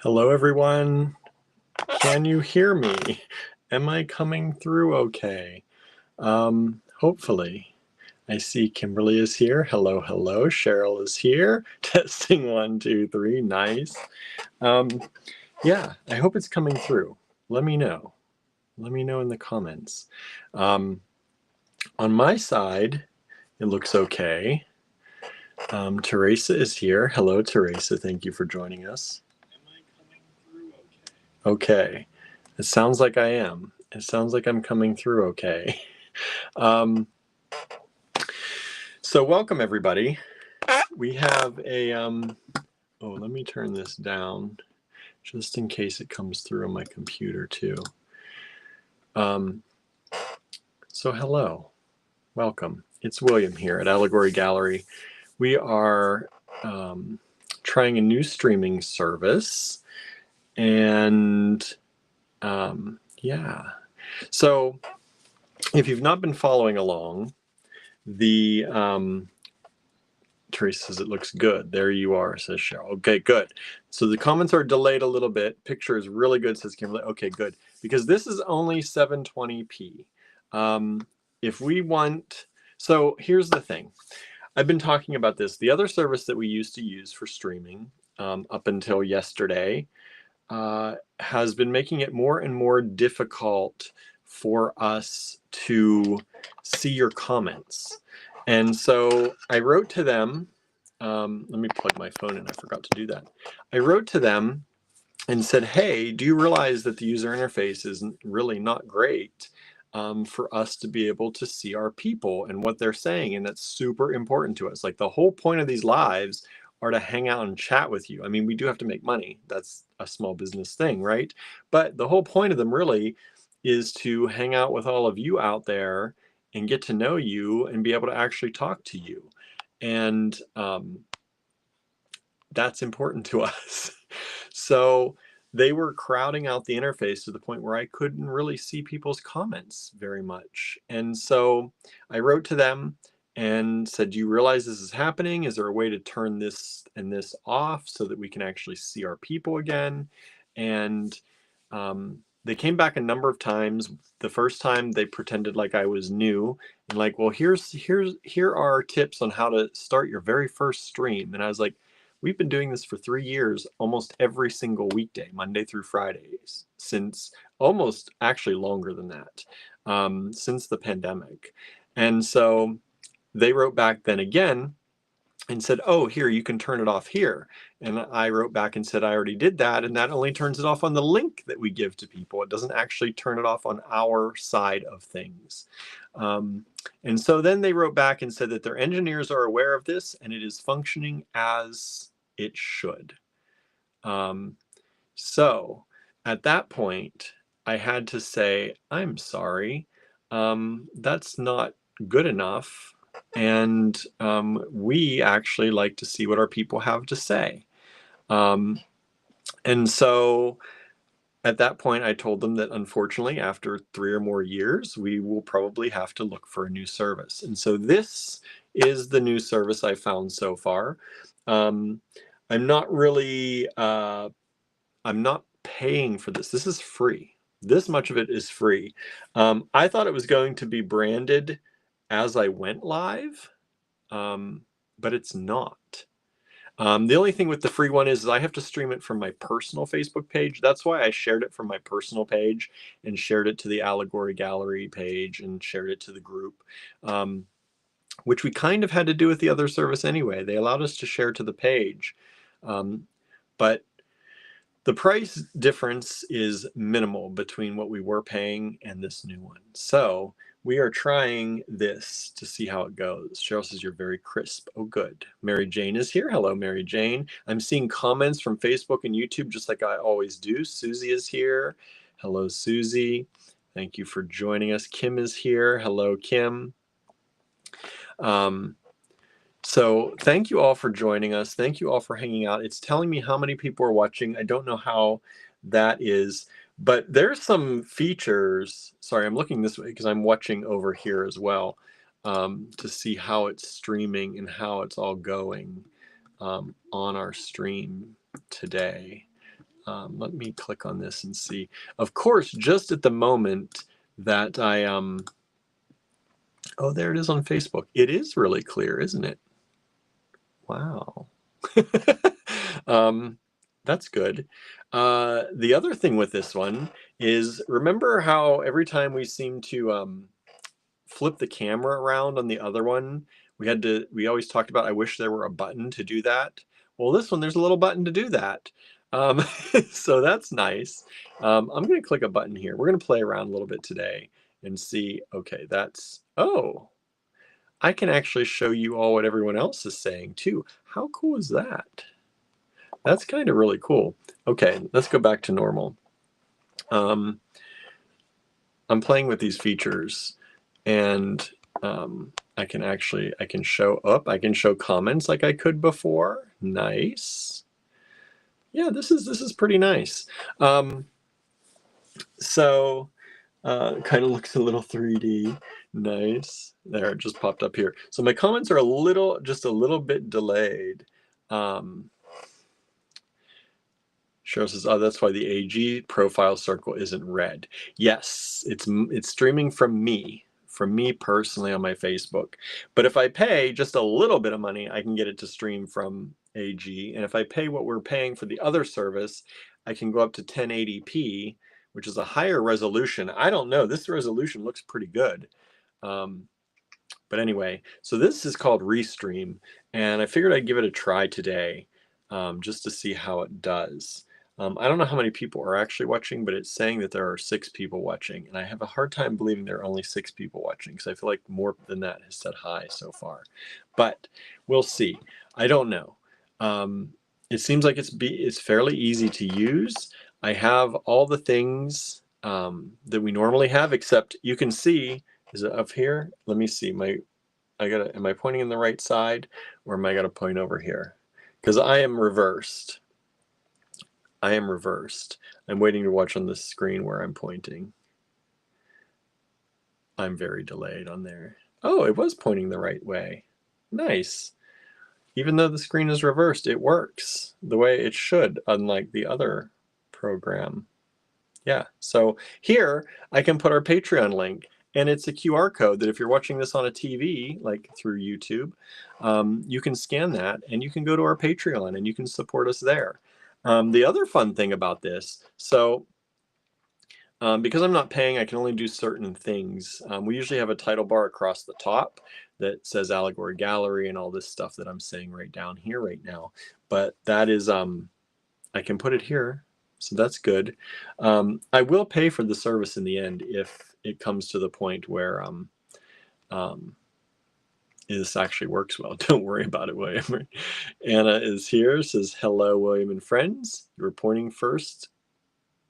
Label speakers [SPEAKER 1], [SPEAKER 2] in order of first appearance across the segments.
[SPEAKER 1] Hello, everyone. Can you hear me? Am I coming through okay? Hopefully. I see Kimberly is here. Hello, hello. Cheryl is here. Testing 1, 2, 3. Nice. Yeah, I hope it's coming through. Let me know. Let me know in the comments. On my side, it looks okay. Teresa is here. Hello, Teresa. Thank you for joining us. Okay. It sounds like I am. It sounds like I'm coming through okay. So welcome everybody. We have a, let me turn this down just in case it comes through on my computer too. So hello, welcome. It's William here at Allegory Gallery. We are trying a new streaming service and yeah. So if you've not been following along, the Teresa says it looks good. There you are, says Cheryl. Okay, good. So the comments are delayed a little bit. Picture is really good, says Kimberly. Okay, good. Because this is only 720p. If we want, so here's the thing. I've been talking about this. The other service that we used to use for streaming up until yesterday has been making it more and more difficult for us to see your comments. And so I wrote to them, let me plug my phone in, I forgot to do that. I wrote to them and said, hey, do you realize that the user interface is really not great for us to be able to see our people and what they're saying? And that's super important to us. Like the whole point of these lives are to hang out and chat with you. I mean, we do have to make money. That's a small business thing, right? But the whole point of them really is to hang out with all of you out there and get to know you and be able to actually talk to you. And that's important to us. So they were crowding out the interface to the point where I couldn't really see people's comments very much. And so I wrote to them and said, do you realize this is happening? Is there a way to turn this and this off so that we can actually see our people again? And they came back a number of times. The first time they pretended like I was new and like, well, here are tips on how to start your very first stream. And I was like, we've been doing this for 3 years, almost every single weekday, Monday through Fridays, since almost actually longer than that, since the pandemic. And so they wrote back then again and said, oh, here, you can turn it off here. And I wrote back and said, I already did that. And that only turns it off on the link that we give to people. It doesn't actually turn it off on our side of things. And so then they wrote back and said that their engineers are aware of this and it is functioning as it should. So at that point, I had to say, I'm sorry, that's not good enough. And we actually like to see what our people have to say. And so at that point, I told them that unfortunately, after 3 or more years, we will probably have to look for a new service. And so this is the new service I found so far. I'm not really, I'm not paying for this. This is free. This much of it is free. I thought it was going to be branded as I went live, but it's not. The only thing with the free one is I have to stream it from my personal Facebook page. That's why I shared it from my personal page and shared it to the Allegory Gallery page and shared it to the group, which we kind of had to do with the other service anyway. They allowed us to share to the page, but the price difference is minimal between what we were paying and this new one. So we are trying this to see how it goes. Cheryl says, you're very crisp. Oh, good. Mary Jane is here. Hello, Mary Jane. I'm seeing comments from Facebook and YouTube just like I always do. Susie is here. Hello, Susie. Thank you for joining us. Kim is here. Hello, Kim. So thank you all for joining us. Thank you all for hanging out. It's telling me how many people are watching. I don't know how that is, but there's some features. Sorry, I'm looking this way because I'm watching over here as well to see how it's streaming and how it's all going on our stream today. Let me click on this and see. Of course, just at the moment that I, oh, there it is on Facebook. It is really clear, isn't it? Wow. That's good. The other thing with this one is, remember how every time we seem to flip the camera around on the other one, we always talked about, I wish there were a button to do that. Well, this one, there's a little button to do that. So that's nice. I'm going to click a button here. We're going to play around a little bit today and see, okay, oh, I can actually show you all what everyone else is saying too. How cool is that? That's kind of really cool. Okay, let's go back to normal. I'm playing with these features, and I can show up. I can show comments like I could before. Nice. Yeah, this is pretty nice. So kind of looks a little 3D. Nice. There, it just popped up here. So my comments are just a little bit delayed. Cheryl says, oh, that's why the AG profile circle isn't red. Yes, it's streaming from me personally on my Facebook. But if I pay just a little bit of money, I can get it to stream from AG. And if I pay what we're paying for the other service, I can go up to 1080p, which is a higher resolution. I don't know, this resolution looks pretty good. But anyway, so this is called Restream, and I figured I'd give it a try today, just to see how it does. I don't know how many people are actually watching, but it's saying that there are 6 people watching, and I have a hard time believing there are only 6 people watching, because I feel like more than that has said hi so far. But we'll see. I don't know. It seems like it's fairly easy to use. I have all the things that we normally have, except you can see, is it up here? Let me see. Am I pointing in the right side, or am I gonna point over here? Because I am reversed. I'm waiting to watch on this screen where I'm pointing. I'm very delayed on there. Oh, it was pointing the right way. Nice. Even though the screen is reversed, it works the way it should, unlike the other program. Yeah, so here I can put our Patreon link, and it's a QR code that if you're watching this on a TV, like through YouTube, you can scan that and you can go to our Patreon and you can support us there. The other fun thing about this, so because I'm not paying, I can only do certain things. We usually have a title bar across the top that says Allegory Gallery and all this stuff that I'm saying right down here right now. But that is, I can put it here. So that's good. I will pay for the service in the end if it comes to the point where this actually works well. Don't worry about it, William. Anna is here, says, hello, William and friends. You were pointing first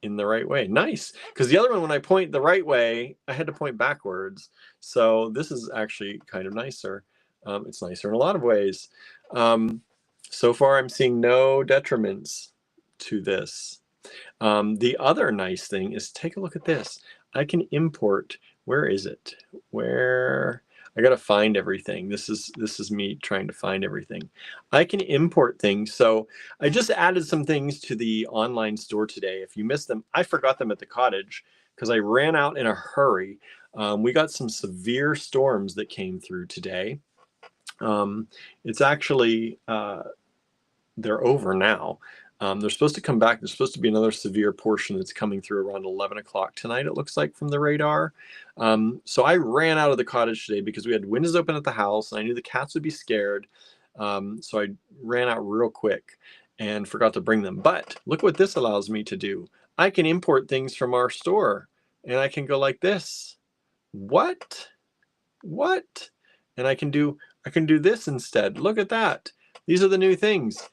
[SPEAKER 1] in the right way. Nice. Because the other one, when I point the right way, I had to point backwards. So this is actually kind of nicer. It's nicer in a lot of ways. So far, I'm seeing no detriments to this. The other nice thing is, take a look at this. I can import, where is it? I gotta find everything. This is me trying to find everything. I can import things. So I just added some things to the online store today. If you missed them, I forgot them at the cottage because I ran out in a hurry. We got some severe storms that came through today. It's actually, they're over now. They're supposed to come back. There's supposed to be another severe portion that's coming through around 11 o'clock tonight, it looks like, from the radar. So I ran out of the cottage today because we had windows open at the house, and I knew the cats would be scared. So I ran out real quick and forgot to bring them. But look what this allows me to do. I can import things from our store, and I can go like this. What? And I can do this instead. Look at that. These are the new things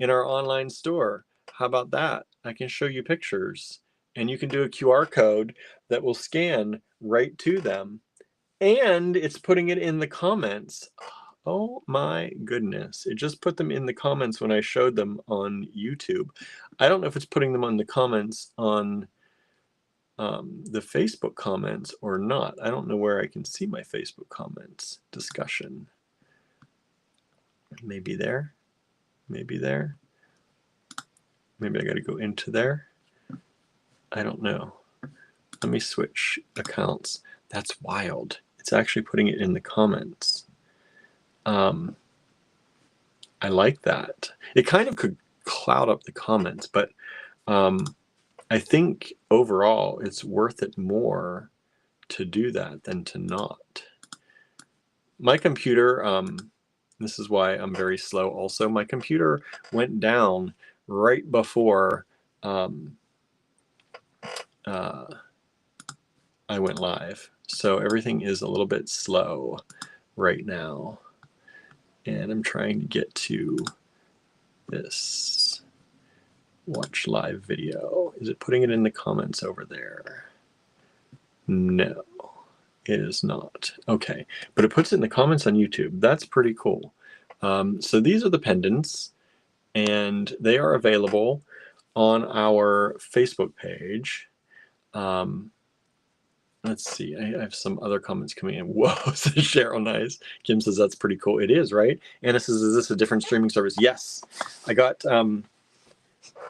[SPEAKER 1] in our online store. How about that? I can show you pictures, and you can do a QR code that will scan right to them, and it's putting it in the comments. Oh my goodness. It just put them in the comments when I showed them on YouTube. I don't know if it's putting them on the comments on the Facebook comments or not. I don't know where I can see my Facebook comments discussion. Maybe there. Maybe I got to go into there. I don't know. Let me switch accounts. That's wild. It's actually putting it in the comments. I like that. It kind of could cloud up the comments, but I think overall it's worth it more to do that than to not. My computer, this is why I'm very slow also, my computer went down right before I went live. So everything is a little bit slow right now. And I'm trying to get to this watch live video. Is it putting it in the comments over there? No, it is not. Okay, but it puts it in the comments on YouTube. That's pretty cool. So these are the pendants, and they are available on our Facebook page. Let's see, I have some other comments coming in. Whoa, says Cheryl, nice. Kim says that's pretty cool. It is, right? Anna says, is this a different streaming service? Yes. I got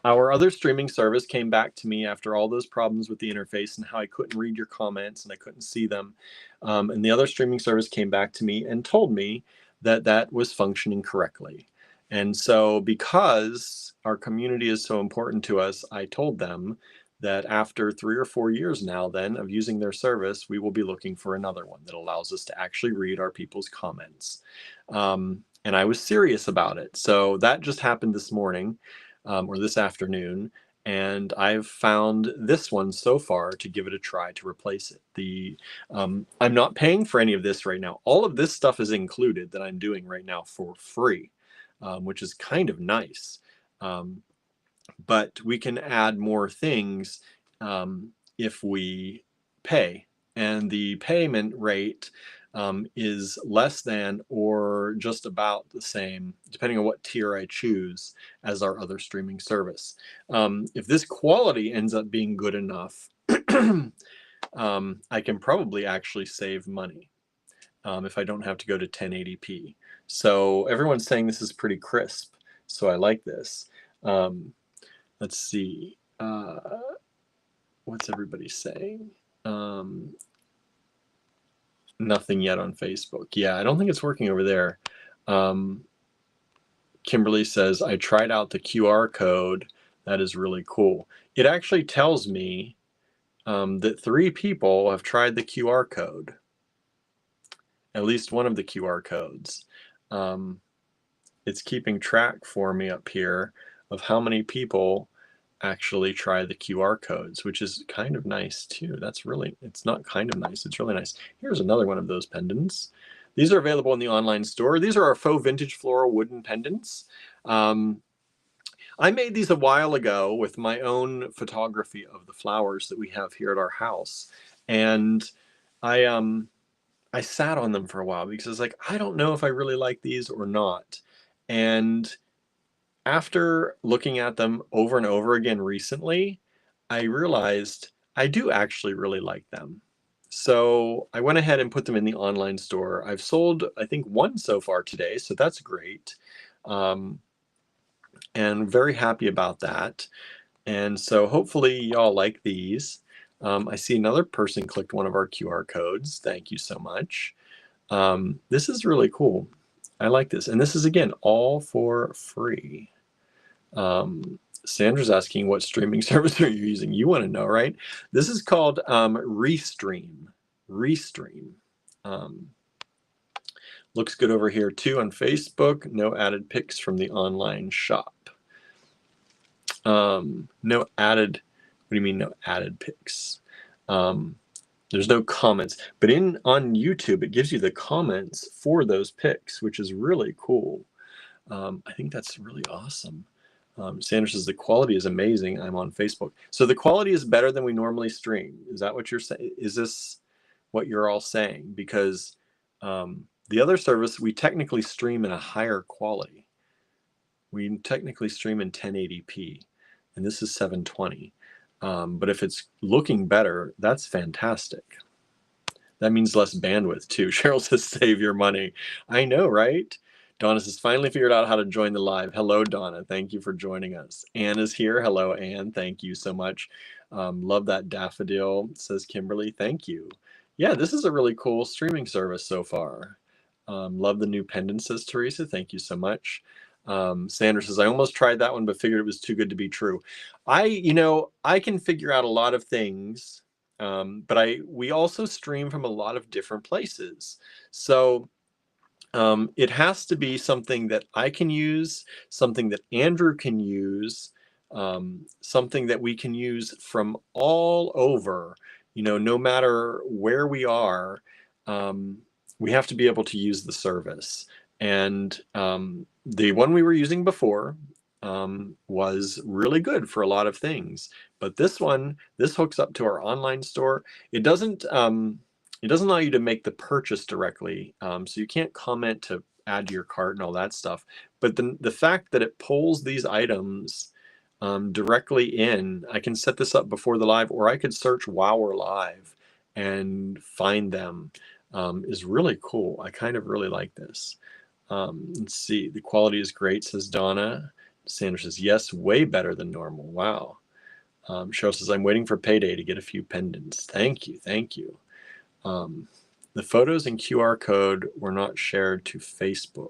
[SPEAKER 1] our other streaming service came back to me after all those problems with the interface and how I couldn't read your comments and I couldn't see them. And the other streaming service came back to me and told me that that was functioning correctly. And so because our community is so important to us, I told them that after 3 or 4 years now then of using their service, we will be looking for another one that allows us to actually read our people's comments. And I was serious about it. So that just happened this morning or this afternoon. And I've found this one so far to give it a try to replace it. I'm not paying for any of this right now. All of this stuff is included that I'm doing right now for free, which is kind of nice. But we can add more things if we pay. And the payment rate is less than or just about the same, depending on what tier I choose, as our other streaming service. If this quality ends up being good enough, I can probably actually save money if I don't have to go to 1080p. So everyone's saying this is pretty crisp, so I like this. Let's see. What's everybody saying? Nothing yet on Facebook. Yeah, I don't think it's working over there. Kimberly says, I tried out the QR code. That is really cool. It actually tells me that 3 people have tried the QR code. At least one of the QR codes. It's keeping track for me up here of how many people actually try the QR codes, which is kind of nice too. That's really, it's not kind of nice, it's really nice. Here's another one of those pendants. These are available in the online store. These are our faux vintage floral wooden pendants. I made these a while ago with my own photography of the flowers that we have here at our house. And I sat on them for a while because I was like, I don't know if I really like these or not. And after looking at them over and over again recently, I realized I do actually really like them. So I went ahead and put them in the online store. I've sold, I think, 1 so far today, so that's great. And very happy about that. And so hopefully y'all like these. I see another person clicked one of our QR codes. Thank you so much. This is really cool. I like this. And this is, again, all for free. Sandra's asking, what streaming service are you using? You want to know, right? This is called Restream. Restream. Looks good over here too on Facebook. No added pics from the online shop. No added, what do you mean no added pics? There's no comments, but on YouTube, it gives you the comments for those pics, which is really cool. I think that's really awesome. Sandra says the quality is amazing. I'm on Facebook. So the quality is better than we normally stream. Is that what you're saying? Is this what you're all saying? Because the other service, we technically stream in a higher quality. We technically stream in 1080p, and this is 720. But if it's looking better, that's fantastic. That means less bandwidth too. Cheryl says save your money. I know, right? Donna says, finally figured out how to join the live. Hello, Donna. Thank you for joining us. Anne is here. Hello, Anne. Thank you so much. Love that daffodil, says Kimberly. Thank you. Yeah, this is a really cool streaming service so far. Love the new pendant, says Teresa. Thank you so much. Sandra says, I almost tried that one, but figured it was too good to be true. I can figure out a lot of things, but we also stream from a lot of different places. So it has to be something that I can use, something that Andrew can use, something that we can use from all over, no matter where we are, we have to be able to use the service. And the one we were using before was really good for a lot of things. But this hooks up to our online store. It doesn't allow you to make the purchase directly, so you can't comment to add to your cart and all that stuff. But the fact that it pulls these items directly in, I can set this up before the live, or I could search while we're live and find them, is really cool. I kind of really like this. Let's see, the quality is great, says Donna. Sandra says, yes, way better than normal. Wow. Cheryl says, I'm waiting for payday to get a few pendants. Thank you. Thank you. The photos and QR code were not shared to Facebook,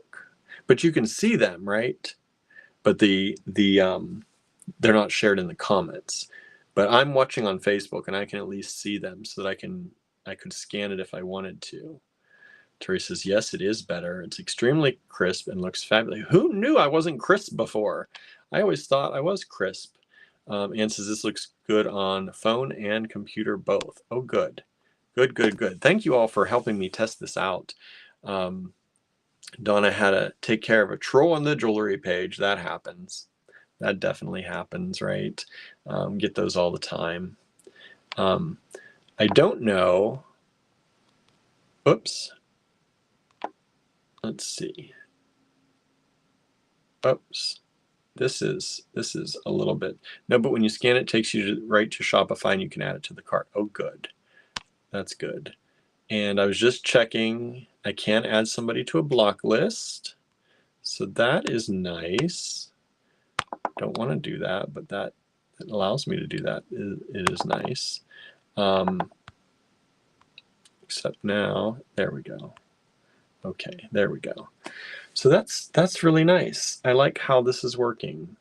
[SPEAKER 1] but you can see them, right? But they're not shared in the comments. But I'm watching on Facebook, and I can at least see them, so that I could scan it if I wanted to. Teresa says, yes, it is better. It's extremely crisp and looks fabulous. Who knew I wasn't crisp before? I always thought I was crisp. Anne says, this looks good on phone and computer both. Oh, good. Good. Thank you all for helping me test this out. Donna had to take care of a troll on the jewelry page. That happens. That definitely happens, right? Get those all the time. I don't know. Oops. Let's see. Oops. This is a little bit. No, but when you scan it, it takes you right to Shopify, and you can add it to the cart. Oh, good. That's good. And I was just checking. I can add somebody to a block list. So that is nice. Don't want to do that, but that allows me to do that. It is nice. Except now, there we go. Okay, there we go. So that's really nice. I like how this is working.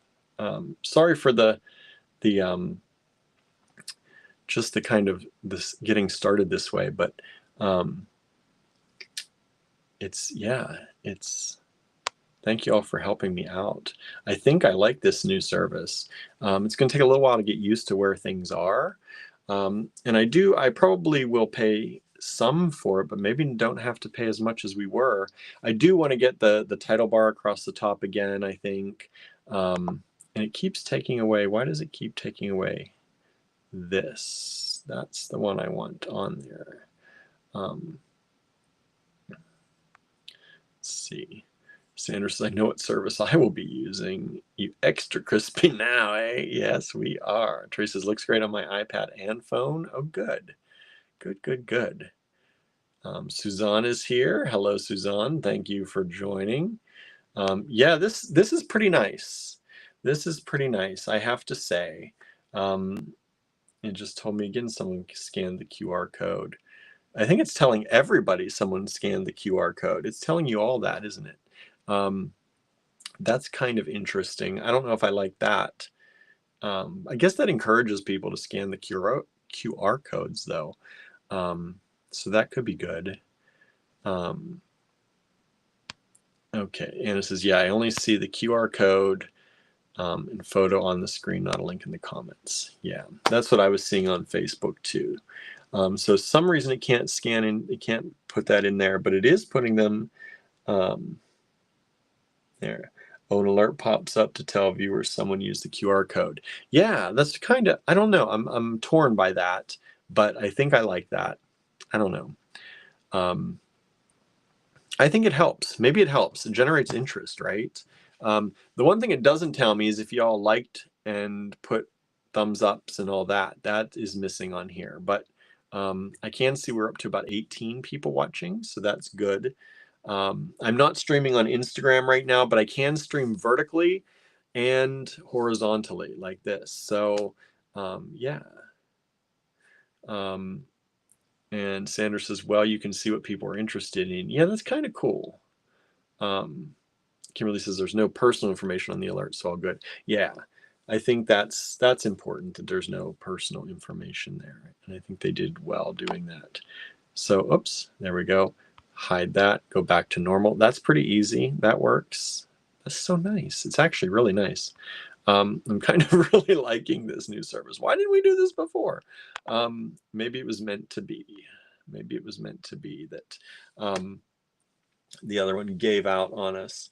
[SPEAKER 1] Sorry for the just the kind of this getting started this way, but it's thank you all for helping me out. I think I like this new service. It's going to take a little while to get used to where things are, and I probably will pay some for it, but maybe don't have to pay as much as we were. I do want to get the title bar across the top again, I think, and it keeps taking away. Why does it keep taking away this? That's the one I want on there. Let's see. Sanders says, I know what service I will be using. You extra crispy now, eh? Yes, we are. Teresa says, looks great on my iPad and phone. Oh, good. Good. Suzanne is here. Hello, Suzanne. Thank you for joining. Yeah, this is pretty nice. This is pretty nice, I have to say. It just told me again someone scanned the QR code. I think it's telling everybody someone scanned the QR code. It's telling you all that, isn't it? That's kind of interesting. I don't know if I like that. I guess that encourages people to scan the QR codes, though. So that could be good. Okay, Anna says, yeah, I only see the QR code and photo on the screen, not a link in the comments. Yeah, that's what I was seeing on Facebook too. So some reason it can't scan and it can't put that in there, but it is putting them there. Oh, an alert pops up to tell viewers someone used the QR code. Yeah, that's kind of, I don't know. I'm torn by that, but I think I like that. I don't know. I think it helps. Maybe it helps. It generates interest, right? The one thing it doesn't tell me is if y'all liked and put thumbs ups and all that. That is missing on here. But I can see we're up to about 18 people watching, so that's good. I'm not streaming on Instagram right now, but I can stream vertically and horizontally like this. So yeah. And Sandra says, well, you can see what people are interested in. Yeah, that's kind of cool. Kimberly says there's no personal information on the alert, so all good. Yeah, I think that's important that there's no personal information there. And I think they did well doing that. So, oops, there we go. Hide that, go back to normal. That's pretty easy. That works. That's so nice. It's actually really nice. I'm kind of really liking this new service. Why didn't we do this before? Maybe it was meant to be. Maybe it was meant to be that the other one gave out on us.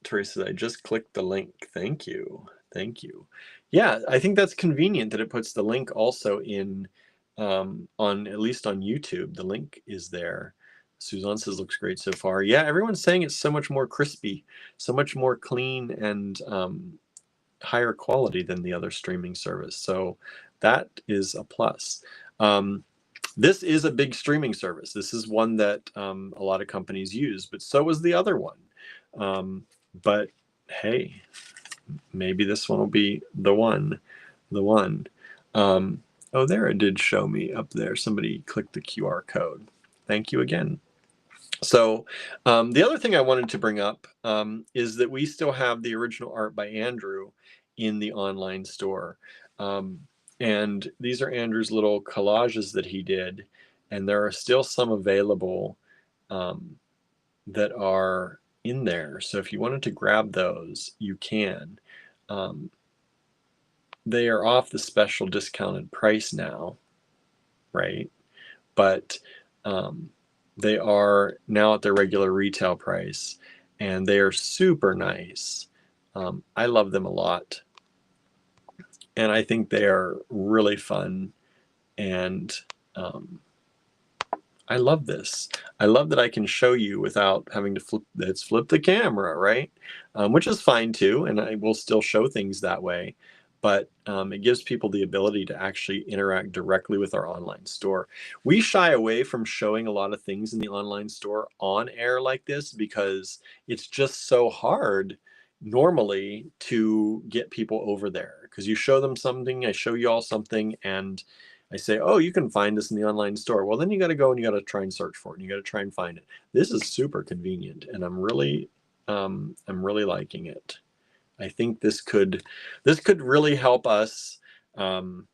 [SPEAKER 1] Teresa, I just clicked the link. Thank you. Thank you. Yeah, I think that's convenient that it puts the link also in on, at least on YouTube. The link is there. Suzanne says looks great so far. Yeah, everyone's saying it's so much more crispy, so much more clean and higher quality than the other streaming service. So that is a plus. This is a big streaming service. This is one that a lot of companies use, but so was the other one. But hey, maybe this one will be the one. Oh, there it did show me up there. Somebody clicked the QR code. Thank you again. So the other thing I wanted to bring up is that we still have the original art by Andrew in the online store. And these are Andrew's little collages that he did. And there are still some available that are in there. So if you wanted to grab those, you can. They are off the special discounted price now, right? But they are now at their regular retail price, and they are super nice. I love them a lot, and I think they are really fun, and I love this. I love that I can show you without having to flip the camera, right? Which is fine too, and I will still show things that way. But it gives people the ability to actually interact directly with our online store. We shy away from showing a lot of things in the online store on air like this because it's just so hard normally to get people over there. Because you show them something, I show you all something, and I say, oh, you can find this in the online store. Well, then you got to go and you got to try and search for it, and you got to try and find it. This is super convenient, and I'm really liking it. I think this could really help us when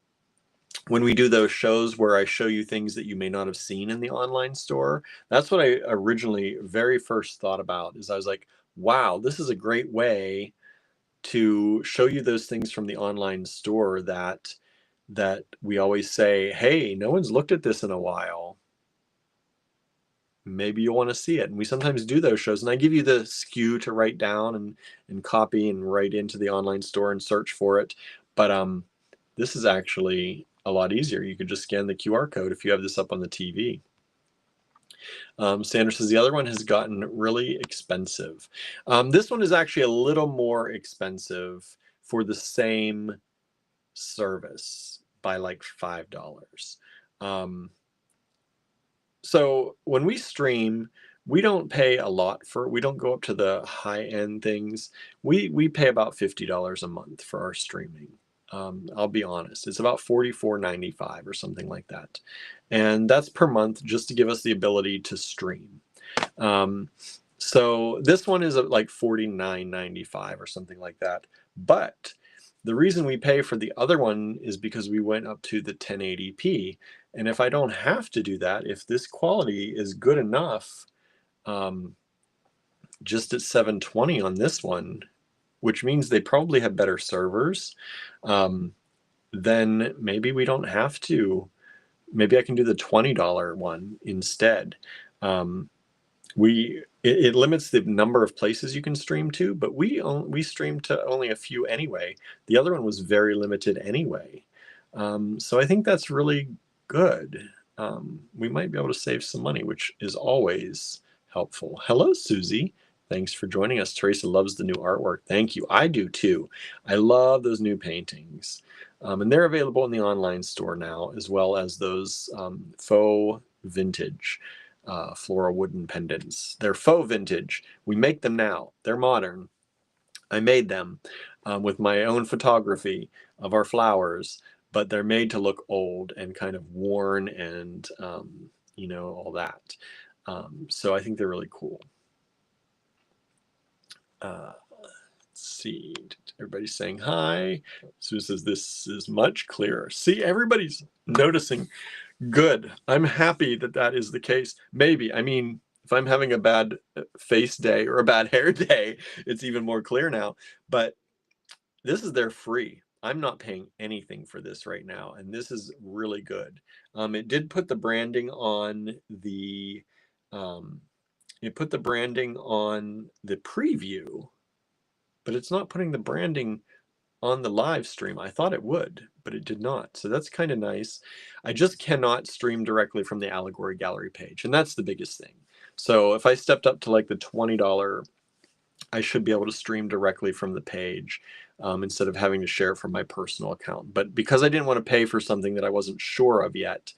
[SPEAKER 1] we do those shows where I show you things that you may not have seen in the online store. That's what I originally very first thought about. Is I was like, wow, this is a great way to show you those things from the online store that we always say, hey, no one's looked at this in a while. Maybe you'll want to see it. And we sometimes do those shows, and I give you the SKU to write down and copy and write into the online store and search for it. But this is actually a lot easier. You could just scan the QR code if you have this up on the TV. Sandra says the other one has gotten really expensive. This one is actually a little more expensive for the same service by like $5. So when we stream, we don't pay a lot for, we don't go up to the high end things. We pay about $50 a month for our streaming. I'll be honest, it's about $44.95 or something like that. And that's per month just to give us the ability to stream. So this one is like $49.95 or something like that. But the reason we pay for the other one is because we went up to the 1080p. And if I don't have to do that, if this quality is good enough, just at 720 on this one, which means they probably have better servers, then maybe we don't have to. Maybe I can do the $20 one instead. It limits the number of places you can stream to, but we stream to only a few anyway. The other one was very limited anyway. So I think that's really good. We might be able to save some money, which is always helpful. Hello, Susie. Thanks for joining us. Teresa loves the new artwork. Thank you. I do too. I love those new paintings. And they're available in the online store now, as well as those faux vintage. floral wooden pendants. They're faux vintage. We make them now. They're modern. I made them with my own photography of our flowers, but they're made to look old and kind of worn and, you know, all that. So I think they're really cool. Let's see, everybody's saying hi. Sue says this is much clearer. See, everybody's noticing. Good. I'm happy that that is the case. Maybe. I mean, if I'm having a bad face day or a bad hair day, it's even more clear now. But this is their free. I'm not paying anything for this right now, and this is really good. It did put the branding on the preview, but it's not putting the branding on the live stream. I thought it would, but it did not. So that's kind of nice. I just cannot stream directly from the Allegory Gallery page, and that's the biggest thing. So if I stepped up to like the $20, I should be able to stream directly from the page instead of having to share it from my personal account. But because I didn't want to pay for something that I wasn't sure of yet,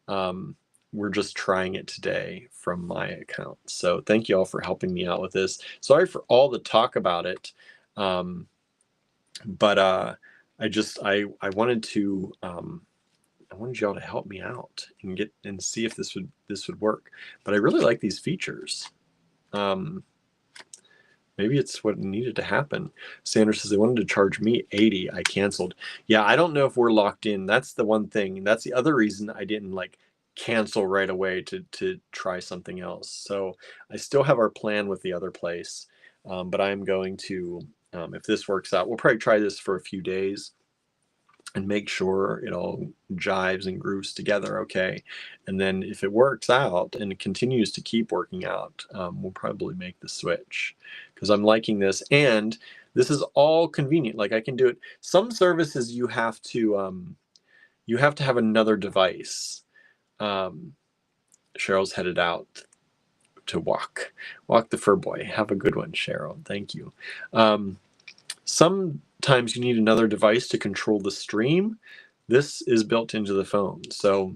[SPEAKER 1] we're just trying it today from my account. So thank you all for helping me out with this. Sorry for all the talk about it. But I wanted to I wanted y'all to help me out and see if this would work. But I really like these features. Maybe it's what needed to happen. Sanders says they wanted to charge me $80. I canceled. Yeah, I don't know if we're locked in. That's the one thing. That's the other reason I didn't like cancel right away to try something else. So I still have our plan with the other place, but I'm going to, if this works out, we'll probably try this for a few days and make sure it all jives and grooves together okay. And then if it works out and it continues to keep working out, we'll probably make the switch because I'm liking this. And this is all convenient. Like I can do it. Some services you have to have another device. Cheryl's headed out to walk the fur boy. Have a good one, Cheryl. Thank you. Sometimes you need another device to control the stream. This is built into the phone, so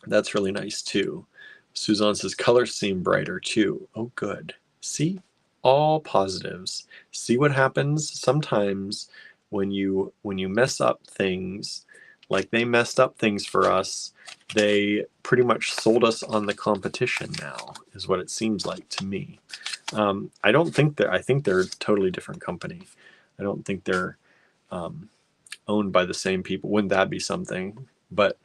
[SPEAKER 1] that's really nice too. Suzanne says colors seem brighter too. Oh, good. See, all positives. See what happens sometimes when you mess up things, like they messed up things for us. They pretty much sold us on the competition now, is what it seems like to me. I don't think I think they're a totally different company. I don't think they're owned by the same people. Wouldn't that be something? But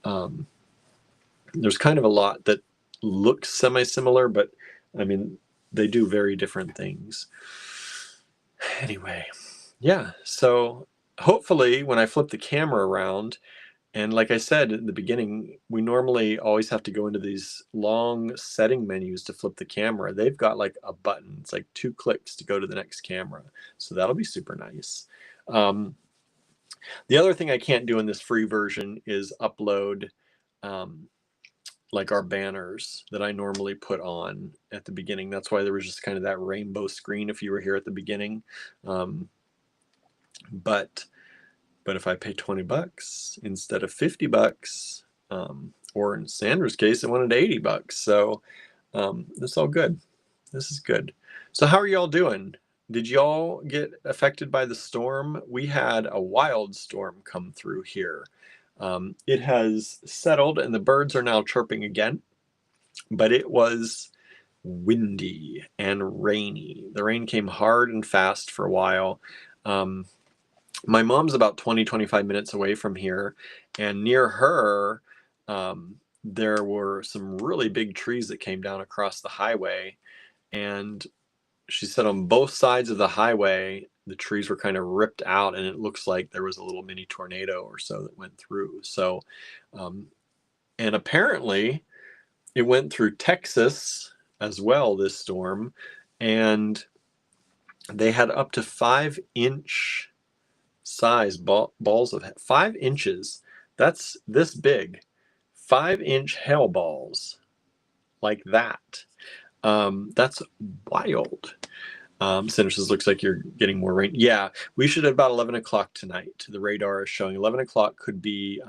[SPEAKER 1] there's kind of a lot that looks semi-similar, but I mean, they do very different things. Anyway, yeah, so hopefully when I flip the camera around, and like I said in the beginning, we normally always have to go into these long setting menus to flip the camera. They've got like a button. It's like 2 clicks to go to the next camera. So that'll be super nice. The other thing I can't do in this free version is upload like our banners that I normally put on at the beginning. That's why there was just kind of that rainbow screen if you were here at the beginning. But if I pay $20 instead of $50, or in Sandra's case, it wanted $80. So this is all good. This is good. So how are y'all doing? Did y'all get affected by the storm? We had a wild storm come through here. It has settled and the birds are now chirping again, but it was windy and rainy. The rain came hard and fast for a while. My mom's about 20-25 minutes away from here, and near her there were some really big trees that came down across the highway, and she said on both sides of the highway the trees were kind of ripped out, and it looks like there was a little mini tornado or so that went through. So and apparently it went through Texas as well, this storm, and they had up to 5-inch size balls of 5 inches. That's this big. 5-inch hail balls like that. That's wild. Center says, looks like you're getting more rain. Yeah, we should have about 11 o'clock tonight. The radar is showing 11 o'clock could be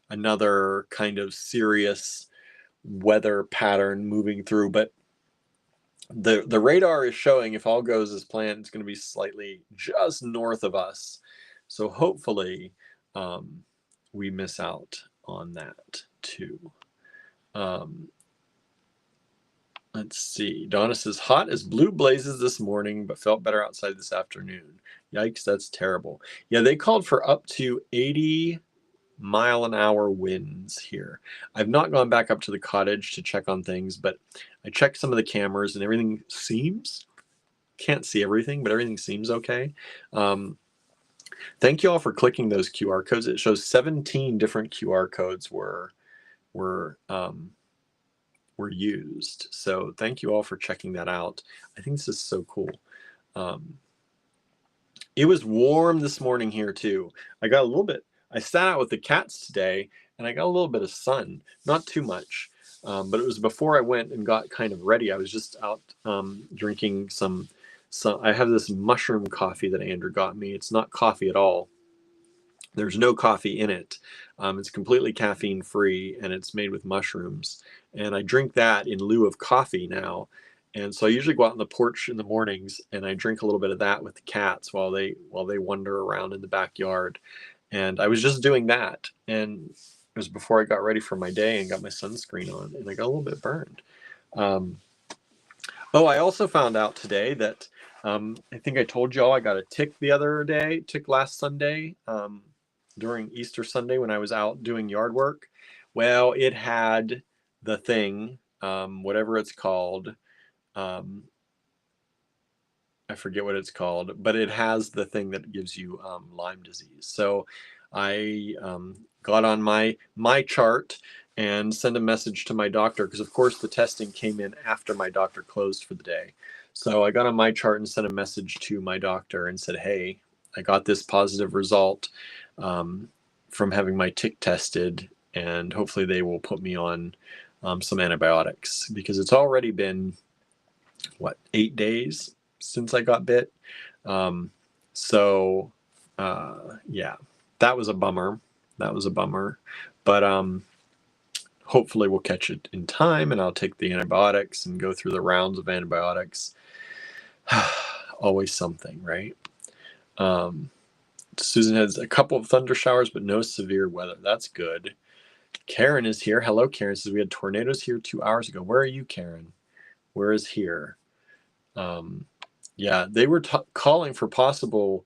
[SPEAKER 1] another kind of serious weather pattern moving through, but the radar is showing, if all goes as planned, it's going to be slightly just north of us. So hopefully we miss out on that too. Let's see. Donna says, hot as blue blazes this morning, but felt better outside this afternoon. Yikes, that's terrible. Yeah, they called for up to 80-mile-an-hour winds here. I've not gone back up to the cottage to check on things, but I checked some of the cameras and everything seems, can't see everything, but everything seems okay. Thank you all for clicking those QR codes. It shows 17 different QR codes were used. So thank you all for checking that out. I think this is so cool. It was warm this morning here too. I sat out with the cats today and I got a little bit of sun, not too much. But it was before I went and got kind of ready. I was just out drinking some, I have this mushroom coffee that Andrew got me. It's not coffee at all. There's no coffee in it. It's completely caffeine free and it's made with mushrooms. And I drink that in lieu of coffee now. And so I usually go out on the porch in the mornings and I drink a little bit of that with the cats while they wander around in the backyard. And I was just doing that. And it was before I got ready for my day and got my sunscreen on, and I got a little bit burned. I also found out today that I think I told y'all I got a tick last Sunday, during Easter Sunday when I was out doing yard work. Well, it had the thing, whatever it's called. I forget what it's called, but it has the thing that gives you Lyme disease. So I got on my chart and sent a message to my doctor, because of course the testing came in after my doctor closed for the day. So I got on my chart and sent a message to my doctor and said, hey, I got this positive result from having my tick tested, and hopefully they will put me on some antibiotics, because it's already been 8 days since I got bit. Yeah, that was a bummer. But hopefully we'll catch it in time, and I'll take the antibiotics and go through the rounds of antibiotics. Always something, right? Susan has a couple of thunder showers, but no severe weather. That's good. Karen is here. Hello, Karen. Says we had tornadoes here 2 hours ago. Where are you, Karen? Where is here? Yeah, they were calling for possible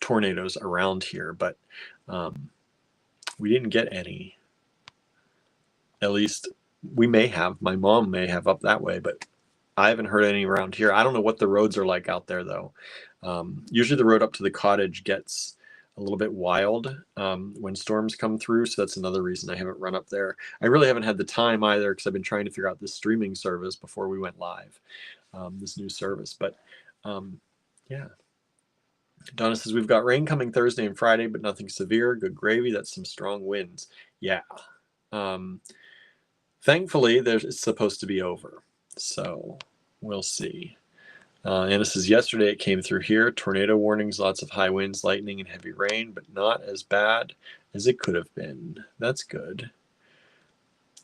[SPEAKER 1] tornadoes around here, but we didn't get any. At least we may have. My mom may have up that way, but I haven't heard any around here. I don't know what the roads are like out there, though. Usually the road up to the cottage gets a little bit wild when storms come through, so that's another reason I haven't run up there. I really haven't had the time either, because I've been trying to figure out this streaming service before we went live, this new service. But yeah. Donna says, we've got rain coming Thursday and Friday, but nothing severe. Good gravy. That's some strong winds. Yeah. Thankfully, it's supposed to be over. So we'll see. Anna says, yesterday it came through here. Tornado warnings, lots of high winds, lightning, and heavy rain, but not as bad as it could have been. That's good.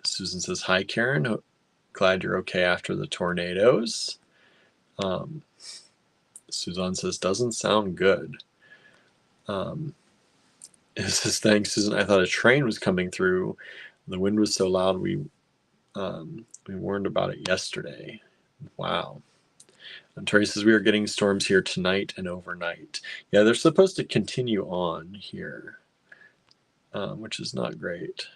[SPEAKER 1] Susan says, hi, Karen. Glad you're okay after the tornadoes. Suzanne says, doesn't sound good. It says, thanks, Susan. I thought a train was coming through. The wind was so loud, we warned about it yesterday. Wow. And Terry says, we are getting storms here tonight and overnight. Yeah, they're supposed to continue on here, which is not great.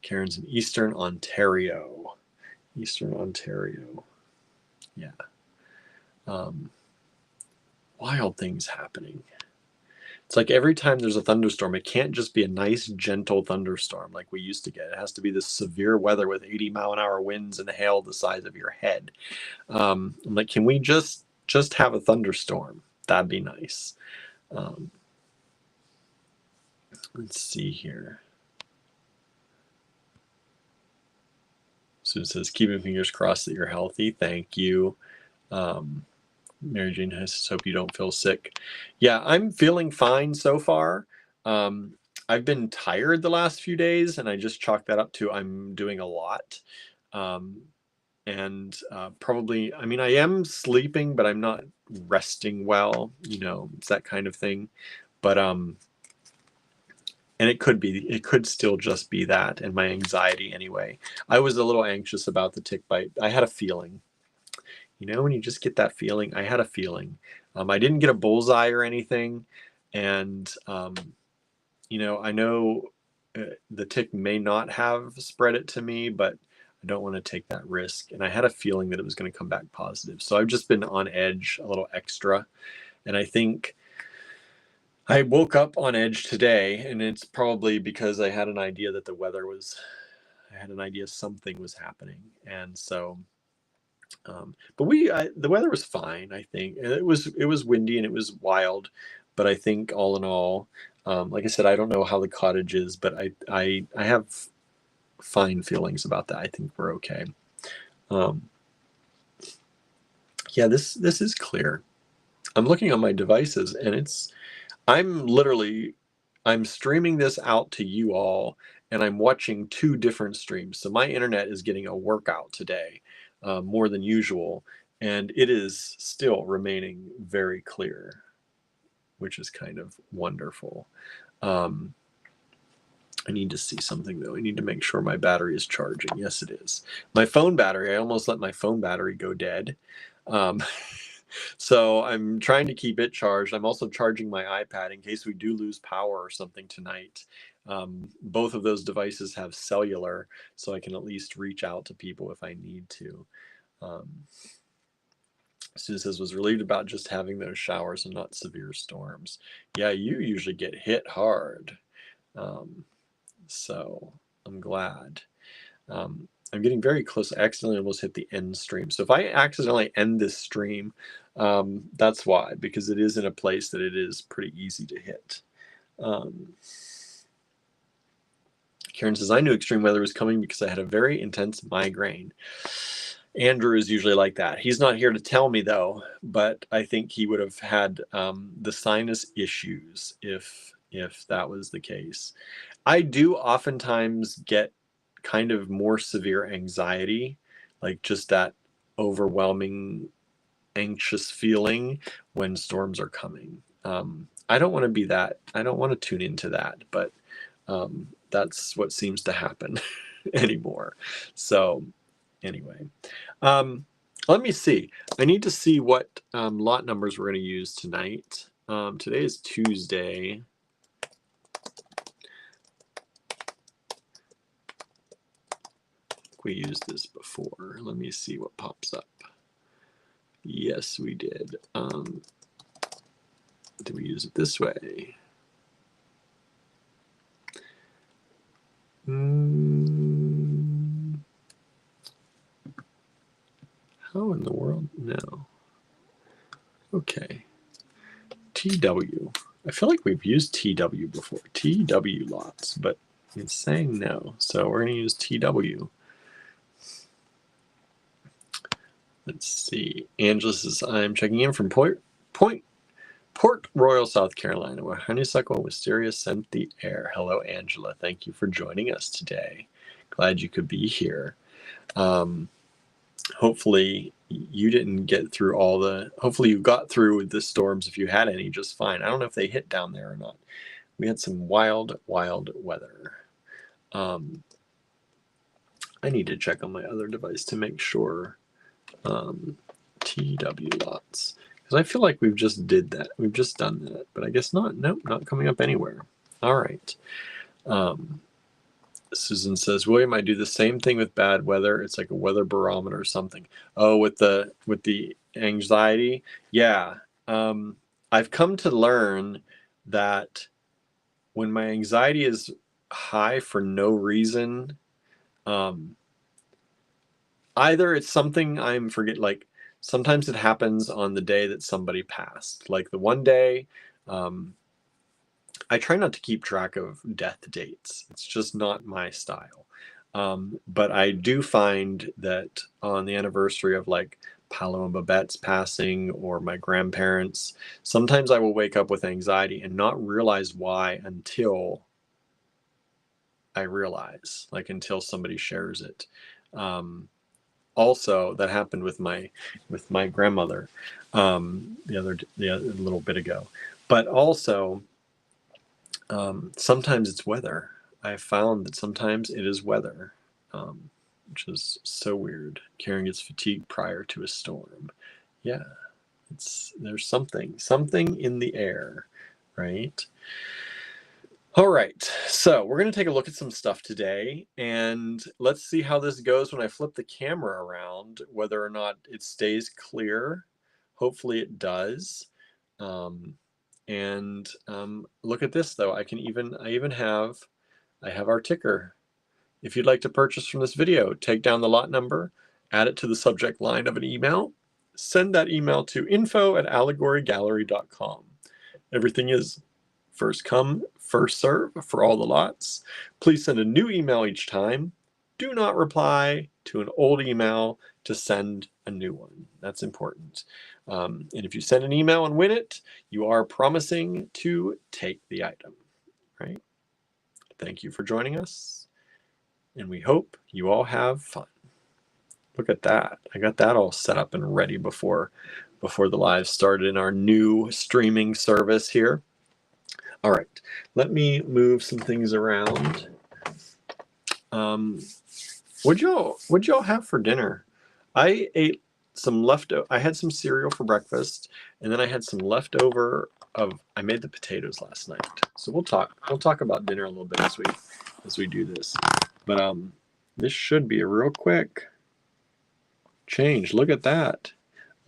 [SPEAKER 1] Karen's in Eastern Ontario. Yeah. Wild things happening. It's like every time there's a thunderstorm, it can't just be a nice, gentle thunderstorm like we used to get. It has to be this severe weather with 80-mile-an-hour winds and hail the size of your head. I'm like, can we just have a thunderstorm? That'd be nice. Let's see here. Susan says, keeping fingers crossed that you're healthy. Thank you. Mary Jane says, hope you don't feel sick. Yeah, I'm feeling fine so far. I've been tired the last few days, and I just chalk that up to I'm doing a lot. Um, and probably, I mean, I am sleeping, but I'm not resting well, it's that kind of thing. But and it could still just be that and my anxiety anyway. I was a little anxious about the tick bite. I had a feeling, when you just get that feeling. I had a feeling. I didn't get a bullseye or anything, and I know the tick may not have spread it to me, but I don't want to take that risk. And I had a feeling that it was going to come back positive. So I've just been on edge a little extra. And I think I woke up on edge today, and it's probably because I had an idea that I had an idea something was happening. And so, but the weather was fine, I think. And it was windy and it was wild, but I think all in all, like I said, I don't know how the cottage is, but I have fine feelings about that. I think we're okay. Um, yeah, this is clear. I'm looking on my devices, and I'm streaming this out to you all, and I'm watching two different streams. So my internet is getting a workout today, more than usual, and it is still remaining very clear, which is kind of wonderful. I need to see something though. I need to make sure my battery is charging. Yes, it is. My phone battery, I almost let my phone battery go dead. Um, so I'm trying to keep it charged. I'm also charging my iPad in case we do lose power or something tonight. Both of those devices have cellular, so I can at least reach out to people if I need to. Sue says, was relieved about just having those showers and not severe storms. Yeah, you usually get hit hard. So I'm glad. I'm getting very close. I accidentally almost hit the end stream. So if I accidentally end this stream, that's why, because it is in a place that it is pretty easy to hit. Karen says, I knew extreme weather was coming because I had a very intense migraine. Andrew is usually like that. He's not here to tell me though, but I think he would have had the sinus issues if that was the case. I do oftentimes get kind of more severe anxiety, like just that overwhelming anxious feeling when storms are coming. I don't want to be that. I don't want to tune into that, but that's what seems to happen anymore. So anyway, let me see. I need to see what lot numbers we're going to use tonight. Today is Tuesday. We used this before. Let me see what pops up. Yes, we did. Did we use it this way? How in the world? No. Okay. TW. I feel like we've used TW before. TW lots, but it's saying no. So we're going to use TW. Let's see. Angela says, I'm checking in from Port Royal, South Carolina, where honeysuckle and wisteria scent the air. Hello, Angela. Thank you for joining us today. Glad you could be here. Hopefully you didn't get through hopefully you got through the storms, if you had any, just fine. I don't know if they hit down there or not. We had some wild, wild weather. I need to check on my other device to make sure. TW lots, because I feel like we've just did that. We've just done that, but I guess not. Nope, not coming up anywhere. All right. Susan says, William, I do the same thing with bad weather. It's like a weather barometer or something. Oh, with the anxiety. Yeah. I've come to learn that when my anxiety is high for no reason, either it's something I'm forget, like sometimes it happens on the day that somebody passed. Like the one day, I try not to keep track of death dates. It's just not my style. But I do find that on the anniversary of like Paolo and Babette's passing or my grandparents, sometimes I will wake up with anxiety and not realize why until I realize, like until somebody shares it. Also, that happened with my grandmother the little bit ago. But also, sometimes it's weather. I found that sometimes it is weather, which is so weird. Carrying its fatigue prior to a storm. Yeah, there's something in the air, right? All right, so we're going to take a look at some stuff today, and let's see how this goes when I flip the camera around, whether or not it stays clear. Hopefully it does. Look at this though. I have our ticker. If you'd like to purchase from this video, take down the lot number, add it to the subject line of an email, send that email to info@allegorygallery.com. Everything is first come, first serve for all the lots. Please send a new email each time. Do not reply to an old email to send a new one. That's important. And if you send an email and win it, you are promising to take the item, right? Thank you for joining us, and we hope you all have fun. Look at that. I got that all set up and ready before the live started in our new streaming service here. All right, let me move some things around. What'd y'all have for dinner? I ate some I had some cereal for breakfast, and then I had some leftover I made the potatoes last night. So we'll talk about dinner a little bit as we do this. But this should be a real quick change. Look at that.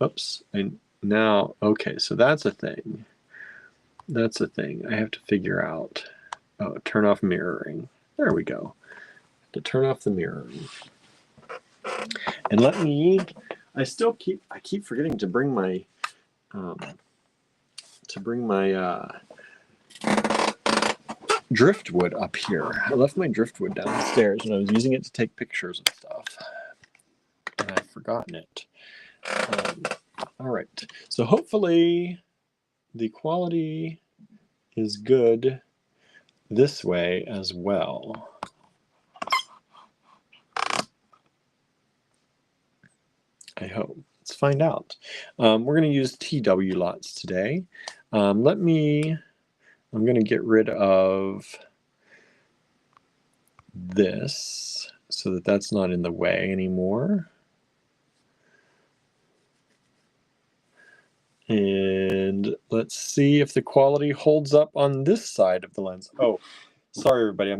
[SPEAKER 1] Oops. And now, okay, so that's a thing. That's a thing I have to figure out. Oh, turn off mirroring. There we go. To turn off the mirroring. And I keep forgetting to bring my driftwood up here. I left my driftwood downstairs and I was using it to take pictures of stuff. And I've forgotten it. All right. So hopefully the quality is good this way as well. I hope. Let's find out. We're going to use TW lots today. I'm going to get rid of this so that that's not in the way anymore. And let's see if the quality holds up on this side of the lens. Oh, sorry everybody.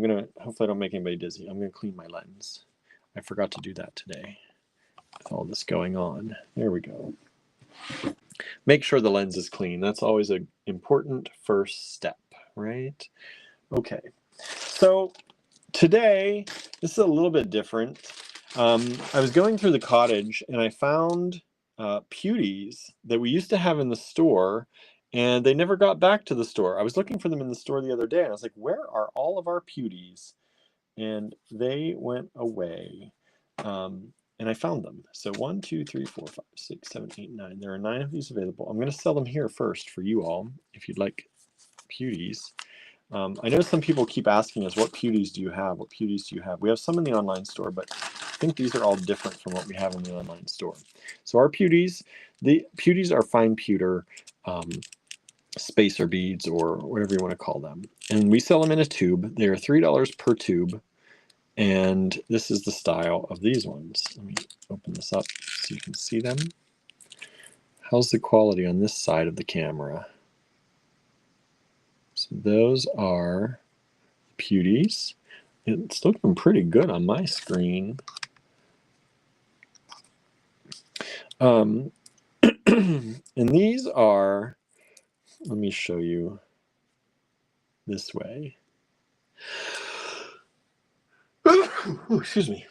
[SPEAKER 1] Hopefully I don't make anybody dizzy. I'm going to clean my lens. I forgot to do that today with all this going on. There we go. Make sure the lens is clean. That's always an important first step, right? Okay. So today, this is a little bit different. I was going through the cottage and I found pewties that we used to have in the store, and they never got back to the store. I was looking for them in the store the other day, and I was like, where are all of our pewties? And they went away. And I found them. So 1, 2, 3, 4, 5, 6, 7, 8, 9. There are 9 of these available. I'm going to sell them here first for you all, if you'd like pewties. I know some people keep asking us, what pewties do you have? What pewties do you have? We have some in the online store, but I think these are all different from what we have in the online store. So our pewties, the pewties are fine pewter spacer beads, or whatever you want to call them. And we sell them in a tube. They are $3 per tube. And this is the style of these ones. Let me open this up so you can see them. How's the quality on this side of the camera? So those are pewties. It's looking pretty good on my screen. And these are, let me show you this way. Ooh, excuse me.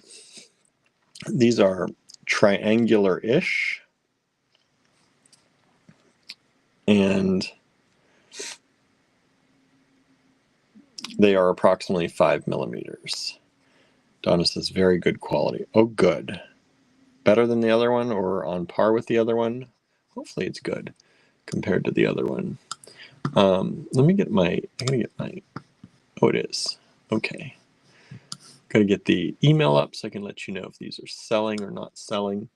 [SPEAKER 1] These are triangular-ish. And they are approximately 5 millimeters. Donna says, very good quality. Oh, good. Better than the other one, or on par with the other one? Hopefully it's good compared to the other one. Let me get oh, it is. Okay. Got to get the email up so I can let you know if these are selling or not selling.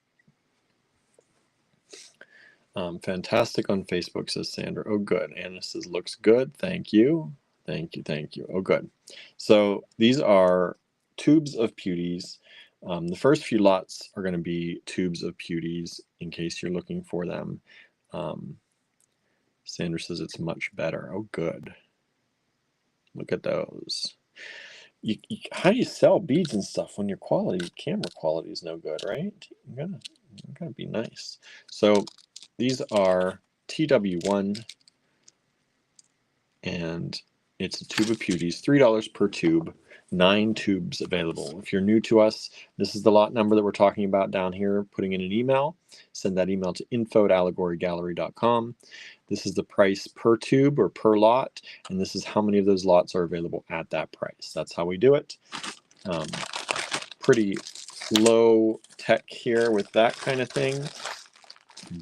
[SPEAKER 1] Fantastic on Facebook, says Sandra. Oh, good. Anna says, looks good. Thank you. Thank you. Thank you. Oh, good. So these are tubes of Pewdies. The first few lots are going to be tubes of Pewdies in case you're looking for them. Sandra says it's much better. Oh, good. Look at those. How do you sell beads and stuff when your camera quality is no good, right? You gotta be nice. So these are TW1, and it's a tube of Pewdies, $3 per tube, 9 tubes available. If you're new to us, this is the lot number that we're talking about down here. Putting in an email, send that email to info@allegorygallery.com. This is the price per tube or per lot, and this is how many of those lots are available at that price. That's how we do it. Pretty low tech here with that kind of thing,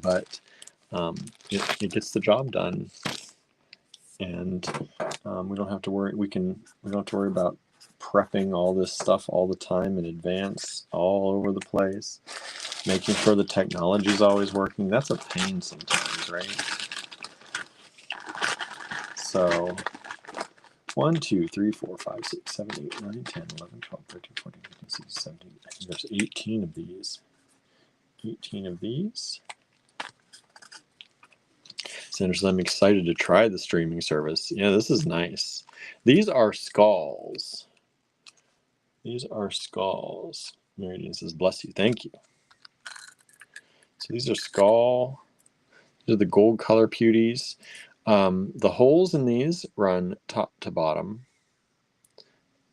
[SPEAKER 1] but it gets the job done, and we don't have to worry. We don't have to worry about prepping all this stuff all the time in advance, all over the place, making sure the technology is always working. That's a pain sometimes, right? So 1, 2, 3, 4, 5, 6, 7, 8, 9, 10, 11, 12, 13, 14, 15, 16, 17. I think there's 18 of these. 18 of these. Sandra says, I'm excited to try the streaming service. Yeah, this is nice. These are skulls. These are skulls. Meridian says, bless you. Thank you. So these are skull. These are the gold color Pewdies. The holes in these run top to bottom,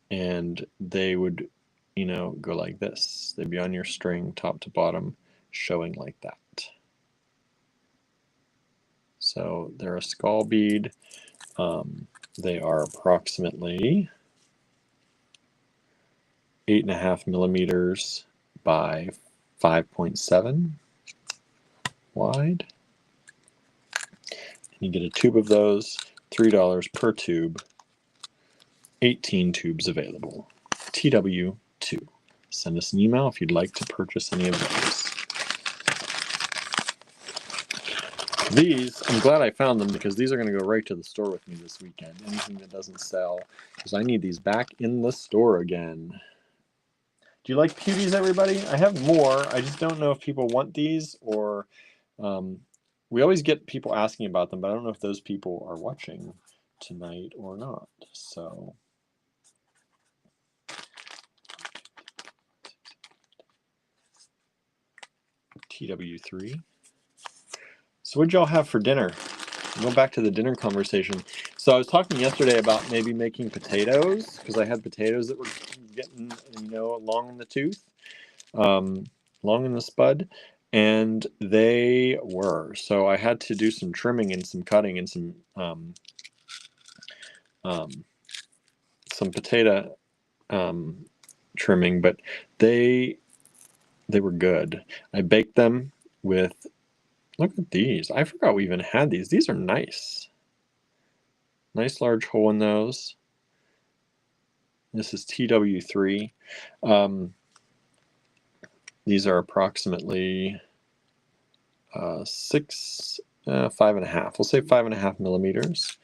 [SPEAKER 1] and they would, go like this. They'd be on your string top to bottom, showing like that. So they're a skull bead. They are approximately 8.5 millimeters by 5.7 wide. And you get a tube of those, $3 per tube, 18 tubes available. TW2. Send us an email if you'd like to purchase any of those. These, I'm glad I found them because these are going to go right to the store with me this weekend. Anything that doesn't sell, because I need these back in the store again. Do you like Pewdies, everybody? I have more. I just don't know if people want these, or we always get people asking about them, but I don't know if those people are watching tonight or not. So TW3. So what'd y'all have for dinner? Go back to the dinner conversation. So I was talking yesterday about maybe making potatoes, because I had potatoes that were getting, long in the tooth, long in the spud, and they were. So I had to do some trimming and some cutting and some potato trimming, but they were good. I baked them with. Look at these. I forgot we even had these. These are nice. Nice large hole in those. This is TW3. These are approximately 5.5. We'll say 5.5 millimeters.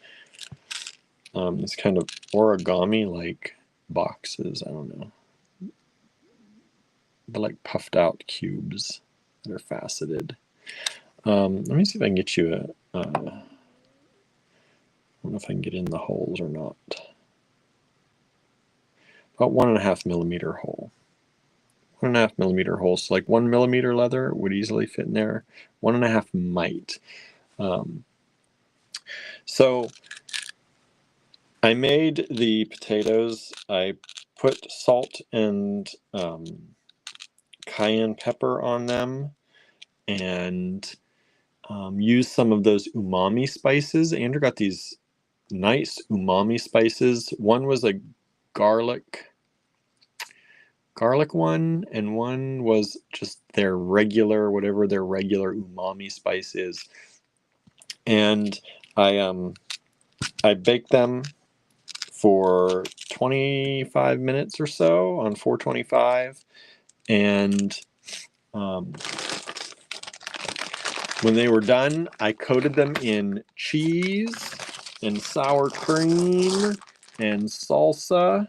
[SPEAKER 1] It's kind of origami-like boxes. I don't know. They're like puffed out cubes that are faceted. Let me see if I can get you I don't know if I can get in the holes or not. About 1.5 millimeter hole. 1.5 millimeter hole. So like 1 millimeter leather would easily fit in there. 1.5 might. So I made the potatoes. I put salt and cayenne pepper on them, and use some of those umami spices. Andrew got these nice umami spices. One was a garlic one, and one was just their regular, whatever their regular umami spice is. And I baked them for 25 minutes or so on 425. And when they were done, I coated them in cheese and sour cream and salsa.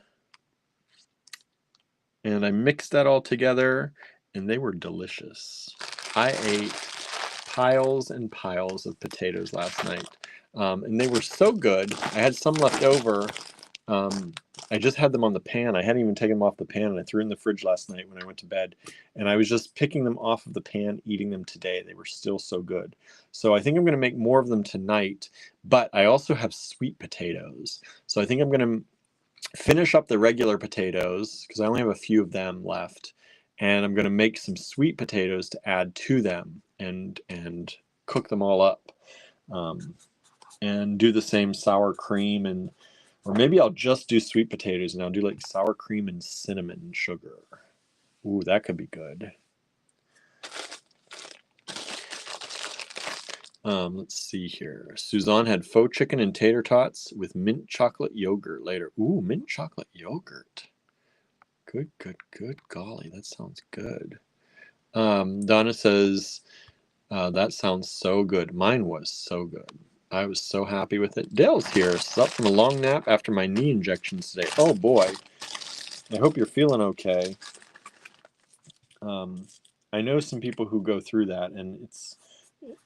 [SPEAKER 1] And I mixed that all together, and they were delicious. I ate piles and piles of potatoes last night, and they were so good. I had some left over. I just had them on the pan. I hadn't even taken them off the pan, and I threw in the fridge last night when I went to bed. And I was just picking them off of the pan, eating them today. They were still so good. So I think I'm going to make more of them tonight, but I also have sweet potatoes. So I think I'm going to finish up the regular potatoes because I only have a few of them left, and I'm going to make some sweet potatoes to add to them and cook them all up, and do the same sour cream, and or maybe I'll just do sweet potatoes and I'll do like sour cream and cinnamon sugar. Ooh, that could be good. Let's see here. Suzanne had faux chicken and tater tots with mint chocolate yogurt later. Ooh, mint chocolate yogurt. Good, good, good. Golly, that sounds good. Donna says, that sounds so good. Mine was so good. I was so happy with it. Dale's here. Slept from a long nap after my knee injections today. Oh boy. I hope you're feeling okay. I know some people who go through that, and it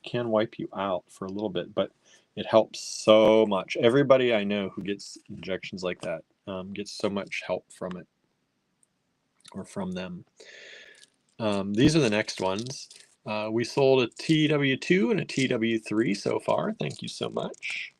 [SPEAKER 1] can wipe you out for a little bit, but it helps so much. Everybody I know who gets injections like that gets so much help from it, or from them. These are the next ones. We sold a TW2 and a TW3 so far. Thank you so much.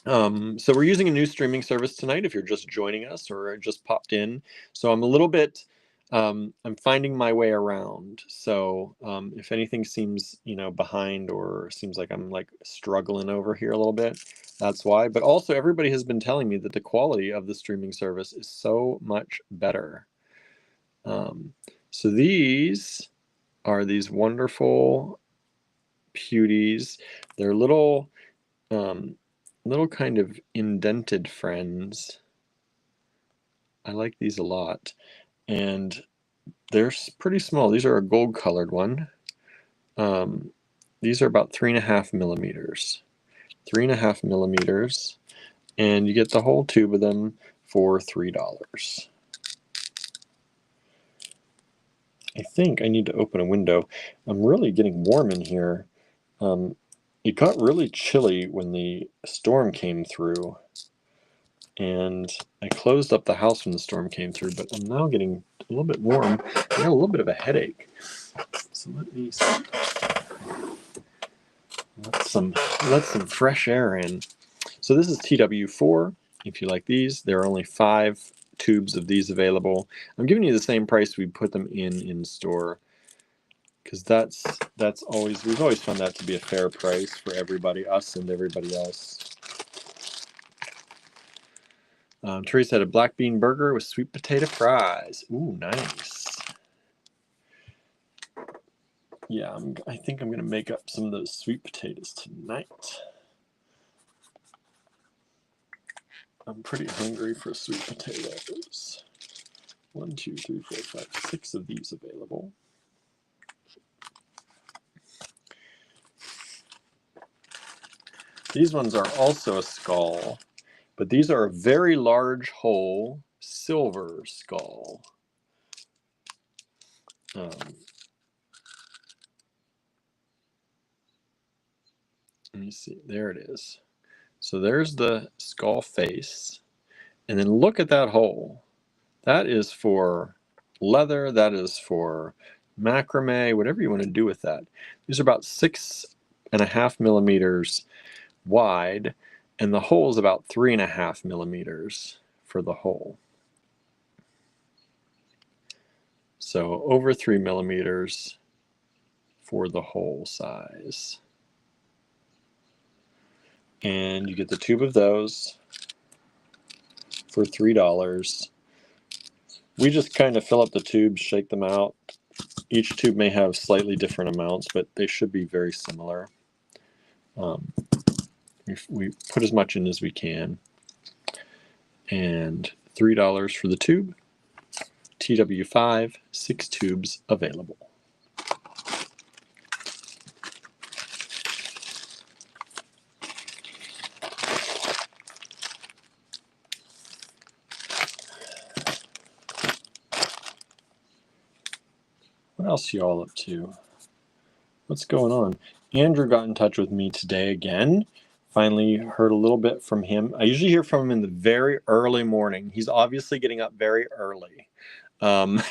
[SPEAKER 1] So we're using a new streaming service tonight if you're just joining us or just popped in. So I'm a little bit, I'm finding my way around. So if anything seems, behind, or seems like I'm like struggling over here a little bit, that's why. But also everybody has been telling me that the quality of the streaming service is so much better. So these are these wonderful Pewdies. They're little kind of indented friends. I like these a lot, and they're pretty small. These are a gold colored one. These are about 3.5 millimeters. 3.5 millimeters, and you get the whole tube of them for $3. I think I need to open a window. I'm really getting warm in here. It got really chilly when the storm came through, and I closed up the house when the storm came through, but I'm now getting a little bit warm. I got a little bit of a headache. So let me see. Let some fresh air in. So this is TW4. If you like these, there are only 5 tubes of these available. I'm giving you the same price we put them in store, because that's always, we've always found that to be a fair price for everybody, us and everybody else. Teresa had a black bean burger with sweet potato fries. Ooh, nice. Yeah, I think I'm going to make up some of those sweet potatoes tonight. I'm pretty hungry for sweet potatoes. 1, 2, 3, 4, 5, 6 of these available. These ones are also a skull, but these are a very large whole silver skull. Let me see. There it is. So there's the skull face. And then look at that hole. That is for leather. That is for macrame, whatever you want to do with that. These are about 6.5 millimeters wide, and the hole is about 3.5 millimeters for the hole. So over 3 millimeters for the hole size. And you get the tube of those for $3. We just kind of fill up the tubes, shake them out. Each tube may have slightly different amounts, but they should be very similar. we put as much in as we can. And $3 for the tube. TW5, 6 tubes available. What else are you all up to? What's going on? Andrew got in touch with me today again. Finally heard a little bit from him. I usually hear from him in the very early morning. He's obviously getting up very early. I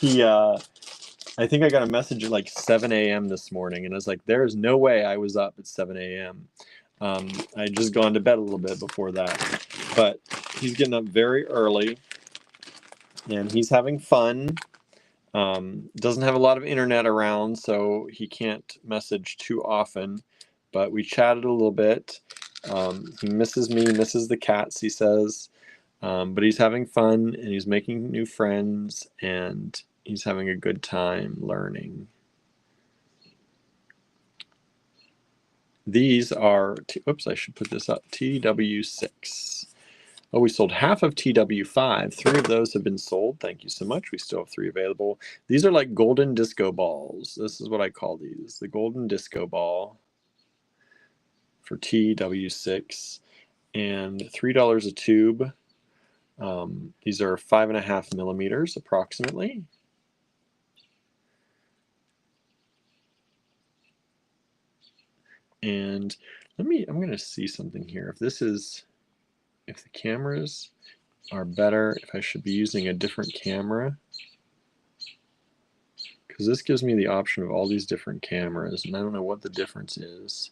[SPEAKER 1] think I got a message at like 7 a.m. this morning, and I was like, there is no way I was up at 7 a.m. I'd just gone to bed a little bit before that. But he's getting up very early, and he's having fun. Doesn't have a lot of internet around, so he can't message too often. But we chatted a little bit. He misses me, misses the cats, he says. But he's having fun, and he's making new friends, and he's having a good time learning. These are, oops, I should put this up, TW6. Oh, we sold half of TW5. 3 of those have been sold. Thank you so much. We still have 3 available. These are like golden disco balls. This is what I call these, the golden disco ball for TW6. And $3 a tube. These are 5.5 millimeters approximately. And I'm going to see something here. If the cameras are better, if I should be using a different camera, because this gives me the option of all these different cameras, and I don't know what the difference is.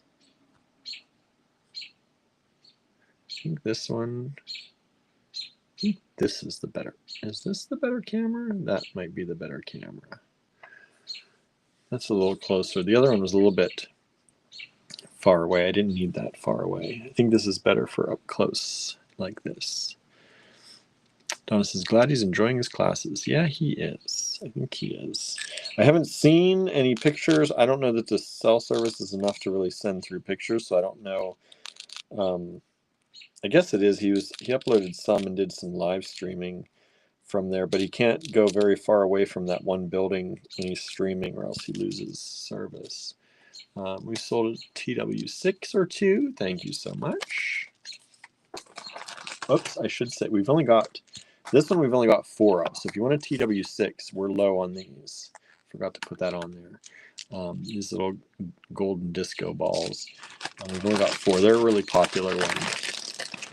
[SPEAKER 1] I think this one, this is the better. Is this the better camera? That might be the better camera. That's a little closer. The other one was a little bit far away. I didn't need that far away. I think this is better for up close like this. Donna says, glad he's enjoying his classes. Yeah, he is. I think he is. I haven't seen any pictures. I don't know that the cell service is enough to really send through pictures, so I don't know. I guess it is. He uploaded some and did some live streaming from there, but he can't go very far away from that one building when he's streaming, or else he loses service. We sold a TW6 or 2. Thank you so much. Oops, I should say we've only got this one. We've only got 4 of. So if you want a TW6, we're low on these. Forgot to put that on there. These little golden disco balls. We've only got 4. They're a really popular one.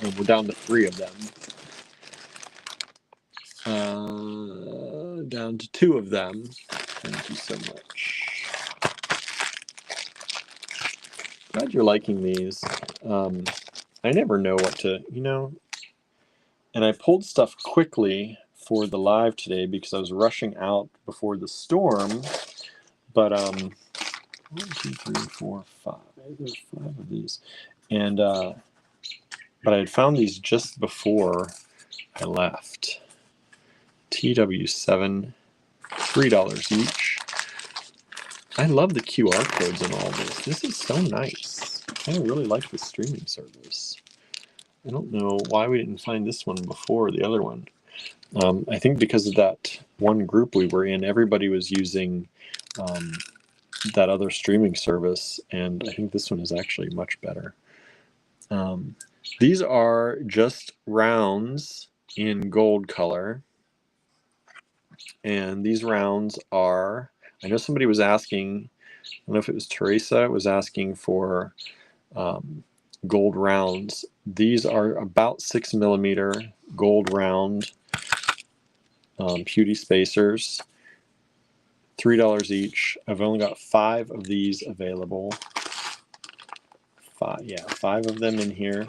[SPEAKER 1] And we're down to 3 of them. Down to 2 of them. Thank you so much. Glad you're liking these. I never know what to, and I pulled stuff quickly for the live today because I was rushing out before the storm. But 1, 2, 3, 4, 5. There's 5 of these, and but I had found these just before I left. TW7, $3 each. I love the QR codes in all this. This is so nice. I really like the streaming service. I don't know why we didn't find this one before the other one. I think because of that one group we were in, everybody was using that other streaming service, and I think this one is actually much better. These are just rounds in gold color, and these rounds are, I know somebody was asking, I don't know if it was Teresa, was asking for gold rounds. These are about 6 millimeter gold round Pewdie spacers, $3 each. I've only got 5 of these available. 5 of them in here.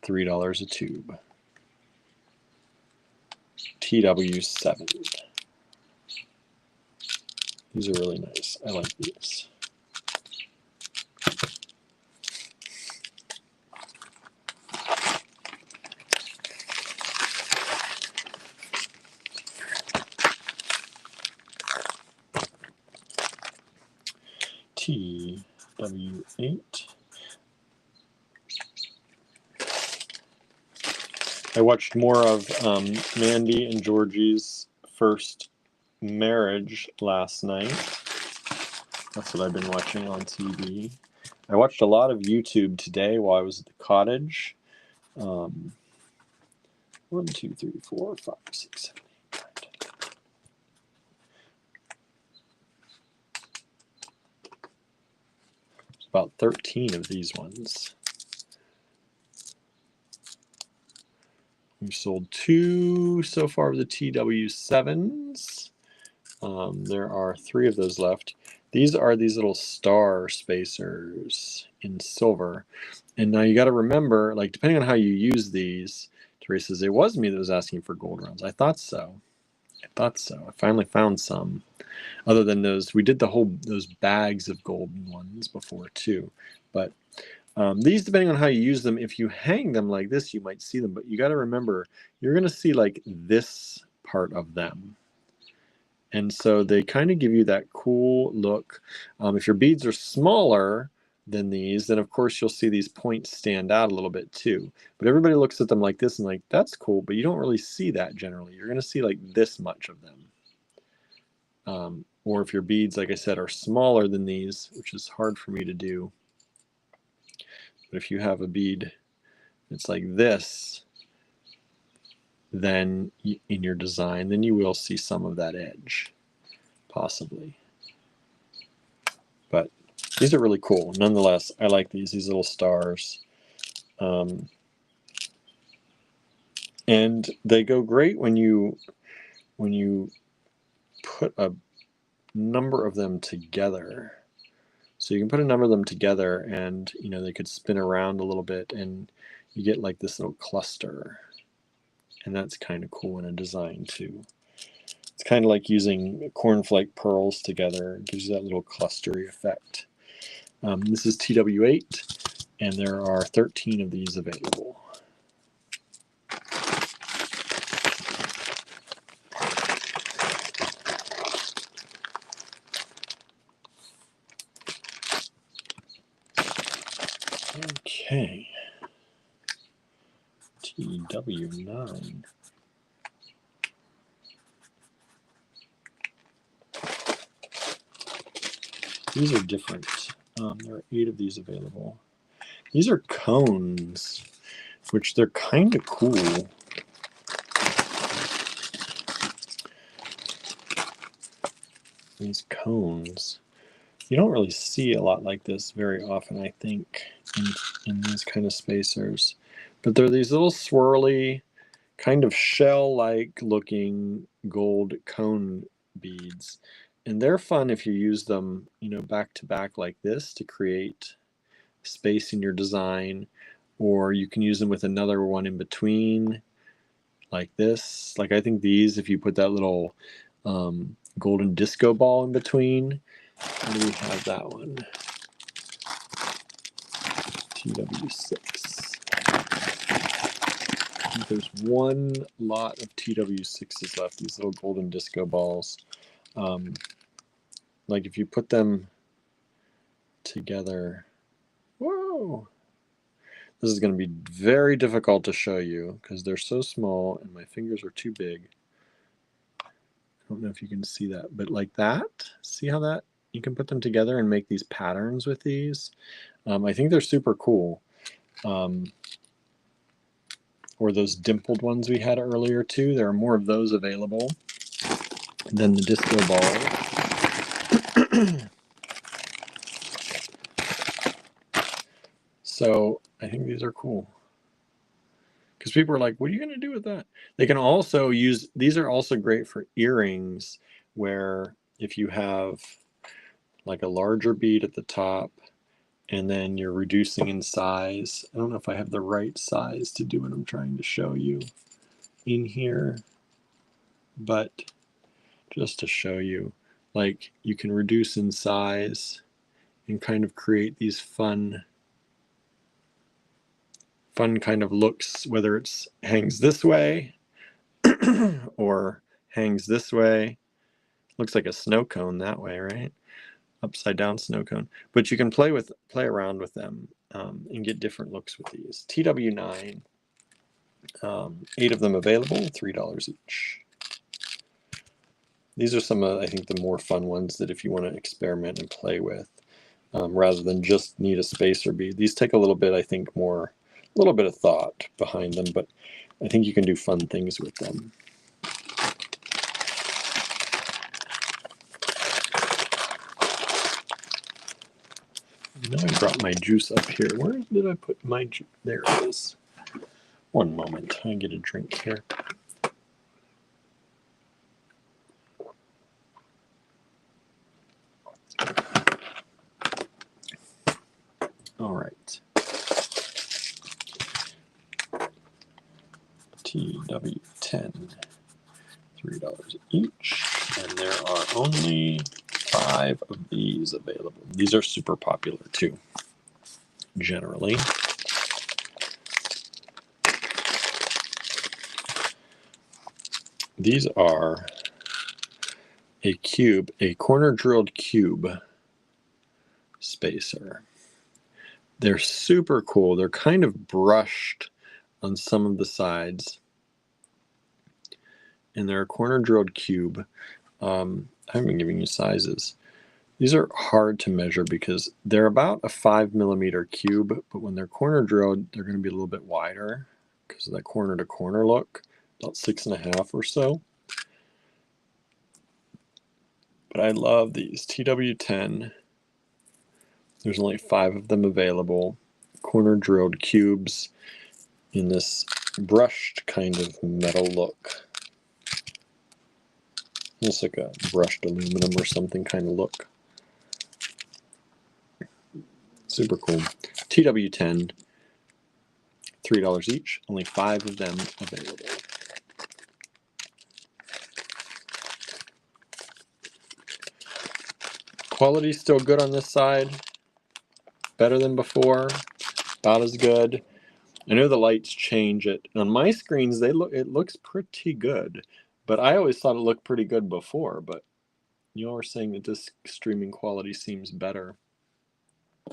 [SPEAKER 1] $3 a tube. TW7. These are really nice. I like these. TW8. I watched more of Mandy and Georgie's first marriage last night. That's what I've been watching on TV. I watched a lot of YouTube today while I was at the cottage. 1, 2, 3, 4, 5, 6, 7, 8, 9, 10. There's about 13 of these ones. We've sold 2 so far of the TW7s. There are 3 of those left. These are these little star spacers in silver. And now you got to remember, like, depending on how you use these, Teresa says, it was me that was asking for gold rounds. I thought so. I finally found some. Other than those, we did those bags of golden ones before too. But these, depending on how you use them, if you hang them like this, you might see them. But you got to remember, you're going to see like this part of them. And so they kind of give you that cool look. If your beads are smaller than these, then of course you'll see these points stand out a little bit too. But everybody looks at them like this and like, that's cool, but you don't really see that generally. You're going to see like this much of them. Or if your beads, like I said, are smaller than these, which is hard for me to do. But if you have a bead that's like this, then in your design, then you will see some of that edge, possibly. But these are really cool. Nonetheless, I like these little stars. And they go great when you put a number of them together. So you can put a number of them together and, you know, they could spin around a little bit and you get like this little cluster. And that's kind of cool in a design too. It's kind of like using cornflake pearls together. It gives you that little clustery effect. This is TW8, and there are 13 of these available. Okay. TW9. These are different. There are 8 of these available. These are cones, which they're kind of cool. These cones. You don't really see a lot like this very often, I think, in these kind of spacers. But they're these little swirly, kind of shell-like looking gold cone beads. And they're fun if you use them, you know, back to back like this to create space in your design. Or you can use them with another one in between, like this. Like I think these, if you put that little golden disco ball in between. How do we have that one? TW6. I think there's one lot of TW6s left, these little golden disco balls. Like if you put them together, whoa! This is going to be very difficult to show you because they're so small and my fingers are too big. I don't know if you can see that, but like that, see how that, you can put them together and make these patterns with these. I think they're super cool. Or those dimpled ones we had earlier too. There are more of those available than the disco ball. So I think these are cool. Because people are like, what are you going to do with that? They can also use, these are also great for earrings, where if you have like a larger bead at the top and then you're reducing in size. I don't know if I have the right size to do what I'm trying to show you in here, but just to show you, like you can reduce in size and kind of create these fun kind of looks, whether it's hangs this way or hangs this way. Looks like a snow cone that way, right? Upside down snow cone. But you can play around with them and get different looks with these. TW9 8 of them available, $3 each. These are some of, I think, the more fun ones that if you want to experiment and play with, rather than just need a spacer bead. These take a little bit, I think, a little bit of thought behind them, but I think you can do fun things with them. Now I brought my juice up here. Where did I put my juice? There it is. One moment, I get a drink here. All right. TW10, $3 each, and there are only 5 of these available. These are super popular too, generally. These are a cube, a corner drilled cube spacer. They're super cool. They're kind of brushed on some of the sides, and they're a corner drilled cube. I haven't been giving you sizes. These are hard to measure because they're about a 5mm cube, but when they're corner drilled, they're going to be a little bit wider because of that corner to corner look, about 6.5 or so. But I love these TW10. There's only 5 of them available. Corner drilled cubes in this brushed kind of metal look. Almost like a brushed aluminum or something kind of look. Super cool. TW10, $3 each, only 5 of them available. Quality's still good on this side. Better than before. About as good. I know the lights change it. On my screens, it looks pretty good. But I always thought it looked pretty good before. But you all are saying that this streaming quality seems better.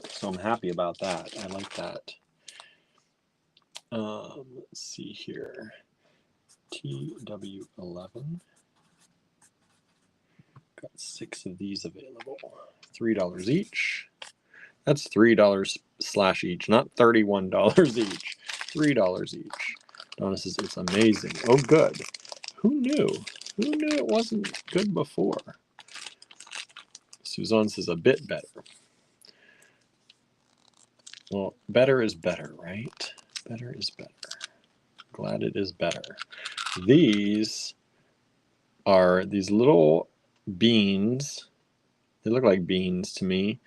[SPEAKER 1] So I'm happy about that. I like that. Let's see here. TW11. Got 6 of these available. $3 each. That's $3 slash each, not $31 each. $3 each. Donna says it's amazing. Oh, good. Who knew? Who knew it wasn't good before? Suzanne says a bit better. Well, better is better, right? Better is better. Glad it is better. These are these little beans. They look like beans to me.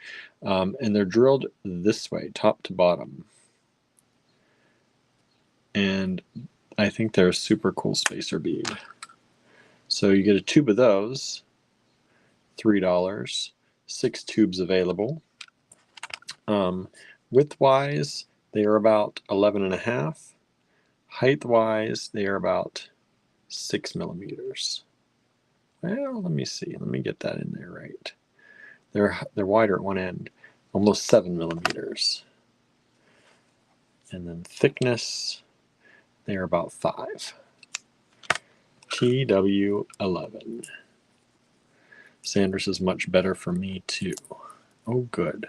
[SPEAKER 1] And they're drilled this way, top to bottom. And I think they're a super cool spacer bead. So you get a tube of those, $3, 6 tubes available. Width-wise, they are about 11.5. Height-wise, they are about 6mm. Well, let me see. Let me get that in there right. They're wider at one end, almost 7mm. And then thickness, they are about 5. TW11. Sandra says much better for me too. Oh, good.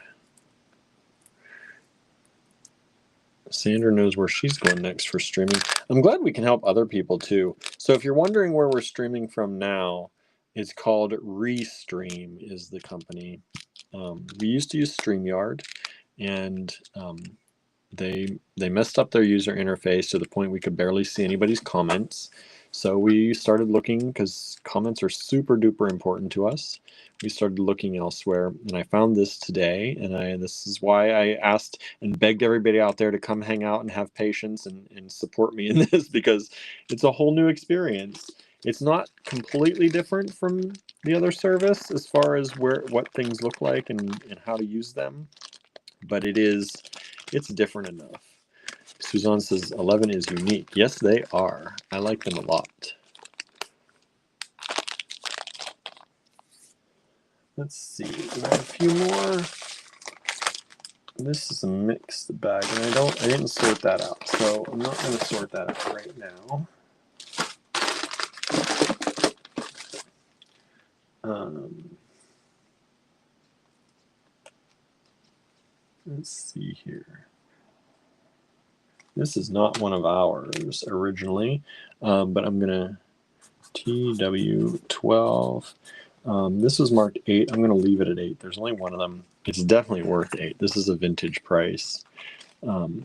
[SPEAKER 1] Sandra knows where she's going next for streaming. I'm glad we can help other people too. So if you're wondering where we're streaming from now, it's called Restream is the company. We used to use StreamYard, and they messed up their user interface to the point we could barely see anybody's comments. So we started looking, because comments are super duper important to us. We started looking elsewhere, and I found this today, and this is why I asked and begged everybody out there to come hang out and have patience and support me in this, because it's a whole new experience. It's not completely different from the other service as far as what things look like and how to use them, but it's different enough. Suzanne says 11 is unique. Yes, they are. I like them a lot. Let's see. We have a few more. this is a mixed bag, and I didn't sort that out, so I'm not going to sort that out right now. Let's see here. This is not one of ours originally, but I'm going to TW12. This was marked 8. I'm going to leave it at 8. There's only one of them. It's definitely worth 8. This is a vintage price. TW12,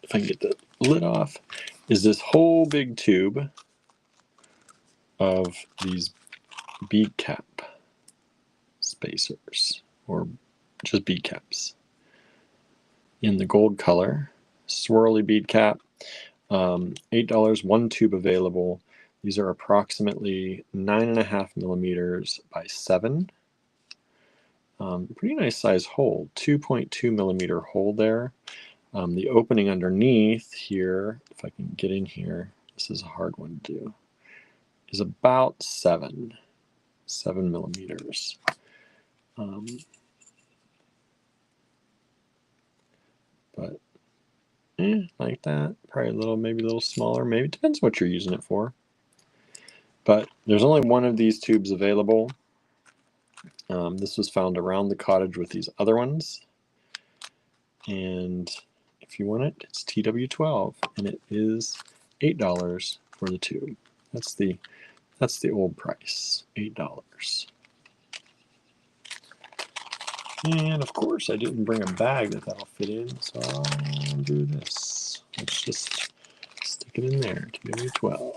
[SPEAKER 1] if I can get the lid off, is this whole big tube of these bead cap spacers, or just bead caps, in the gold color, swirly bead cap. $8, one tube available. These are approximately 9.5 millimeters by 7. Pretty nice size hole, 2.2 millimeter hole there. The opening underneath here, if I can get in here, this is a hard one to do, is about 7 millimeters. But like that, probably a little, maybe a little smaller, maybe, it depends what you're using it for. But there's only one of these tubes available. This was found around the cottage with these other ones. And if you want it, it's TW12, and it is $8 for the tube. That's the old price, $8. And of course, I didn't bring a bag that'll fit in, so I'll do this. Let's just stick it in there, TW12.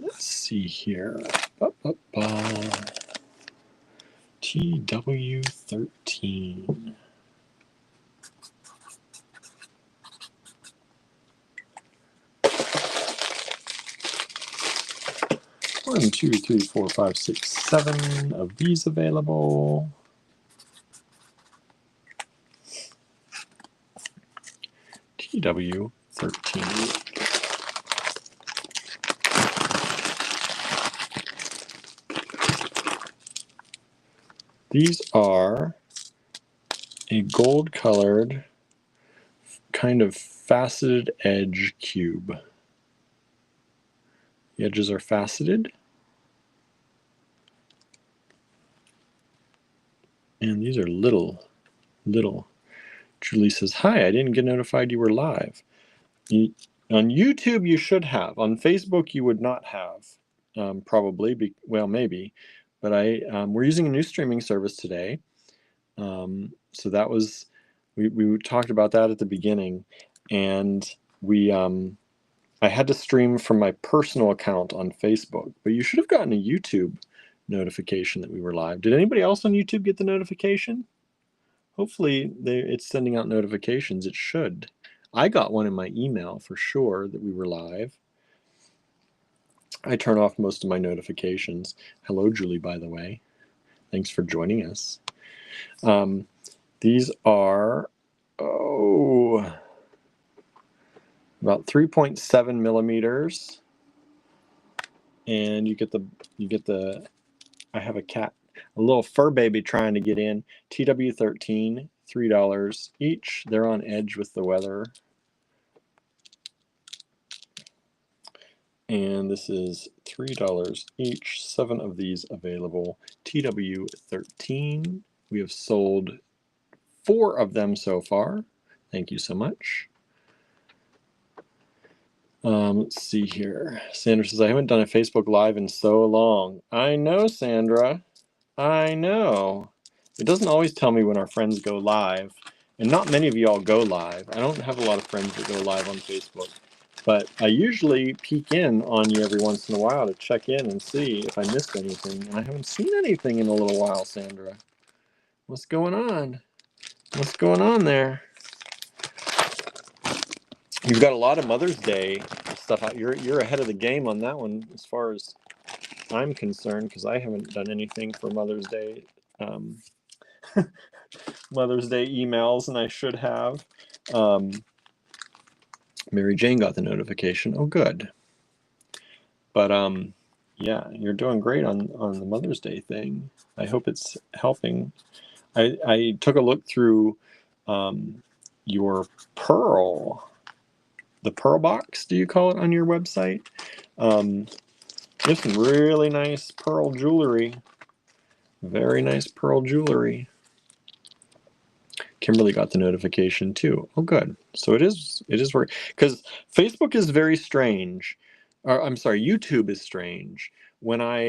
[SPEAKER 1] Let's see here. TW13. 1, 2, 3, 4, 5, 6, 7 of these available. TW13. These are a gold colored kind of faceted edge cube. The edges are faceted. And these are little. Julie says, hi, I didn't get notified you were live. On YouTube, you should have. On Facebook, you would not have, probably. Well, maybe. But we're using a new streaming service today. So that was, we talked about that at the beginning. And I had to stream from my personal account on Facebook. But you should have gotten a YouTube notification that we were live. Did anybody else on YouTube get the notification? Hopefully it's sending out notifications. It should. I got one in my email for sure that we were live. I turn off most of my notifications. Hello, Julie, by the way. Thanks for joining us. These are, about 3.7 millimeters. And you get the, I have a cat, a little fur baby trying to get in. TW13, $3 each. They're on edge with the weather. And this is $3 each. 7 of these available. TW13. We have sold 4 of them so far. Thank you so much. Let's see here. Sandra says, I haven't done a Facebook Live in so long. I know, Sandra. I know. It doesn't always tell me when our friends go live. And not many of y'all go live. I don't have a lot of friends that go live on Facebook. But I usually peek in on you every once in a while to check in and see if I missed anything. And I haven't seen anything in a little while, Sandra. What's going on? What's going on there? You've got a lot of Mother's Day stuff out. You're ahead of the game on that one as far as I'm concerned, because I haven't done anything for Mother's Day. Mother's Day emails, and I should have. Mary Jane got the notification. Oh, good. But yeah, you're doing great on the Mother's Day thing. I hope it's helping. I took a look through your pearl, the pearl box, do you call it, on your website? There's some really nice pearl jewelry. Very nice pearl jewelry. Kimberly got the notification too. Oh, good. So it is working, because Facebook is very strange. Or I'm sorry, YouTube is strange. When I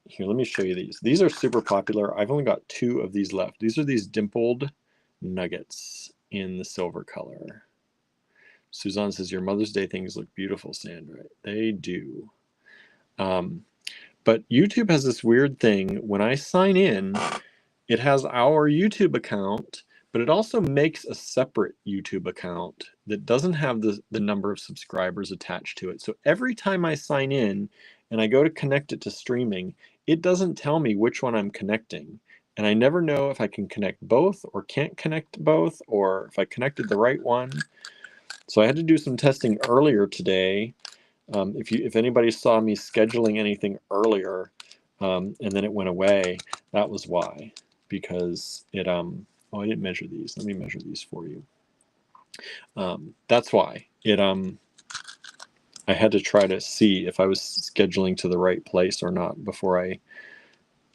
[SPEAKER 1] here, let me show you these. These are super popular. I've only got 2 of these left. These are these dimpled nuggets in the silver color. Suzanne says, your Mother's Day things look beautiful, Sandra. They do. But YouTube has this weird thing. When I sign in, it has our YouTube account, but it also makes a separate YouTube account that doesn't have the number of subscribers attached to it. So every time I sign in and I go to connect it to streaming, it doesn't tell me which one I'm connecting. And I never know if I can connect both or can't connect both, or if I connected the right one. So I had to do some testing earlier today. If anybody saw me scheduling anything earlier, and then it went away, that was why. Because it oh, I didn't measure these. Let me measure these for you. That's why it I had to try to see if I was scheduling to the right place or not before I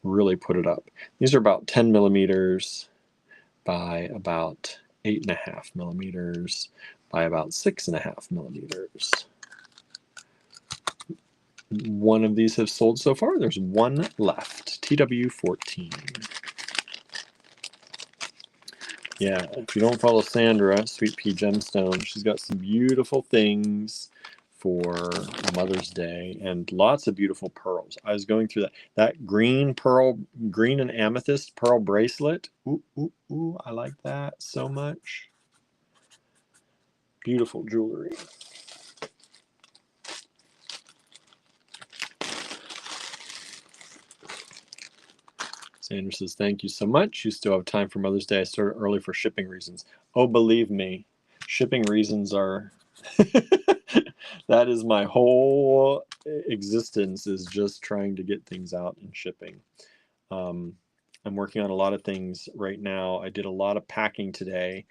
[SPEAKER 1] really put it up. These are about 10 millimeters by about 8.5 millimeters by about 6.5 millimeters. One of these have sold so far. There's one left. TW14. Yeah, if you don't follow Sandra, Sweet Pea Gemstone, she's got some beautiful things for Mother's Day and lots of beautiful pearls. I was going through that green pearl, green and amethyst pearl bracelet. Ooh, ooh, ooh, I like that so much. Beautiful jewelry. Sandra says, thank you so much. You still have time for Mother's Day. I started early for shipping reasons. Oh, believe me, shipping reasons are... that is my whole existence, is just trying to get things out and shipping. I'm working on a lot of things right now. I did a lot of packing today.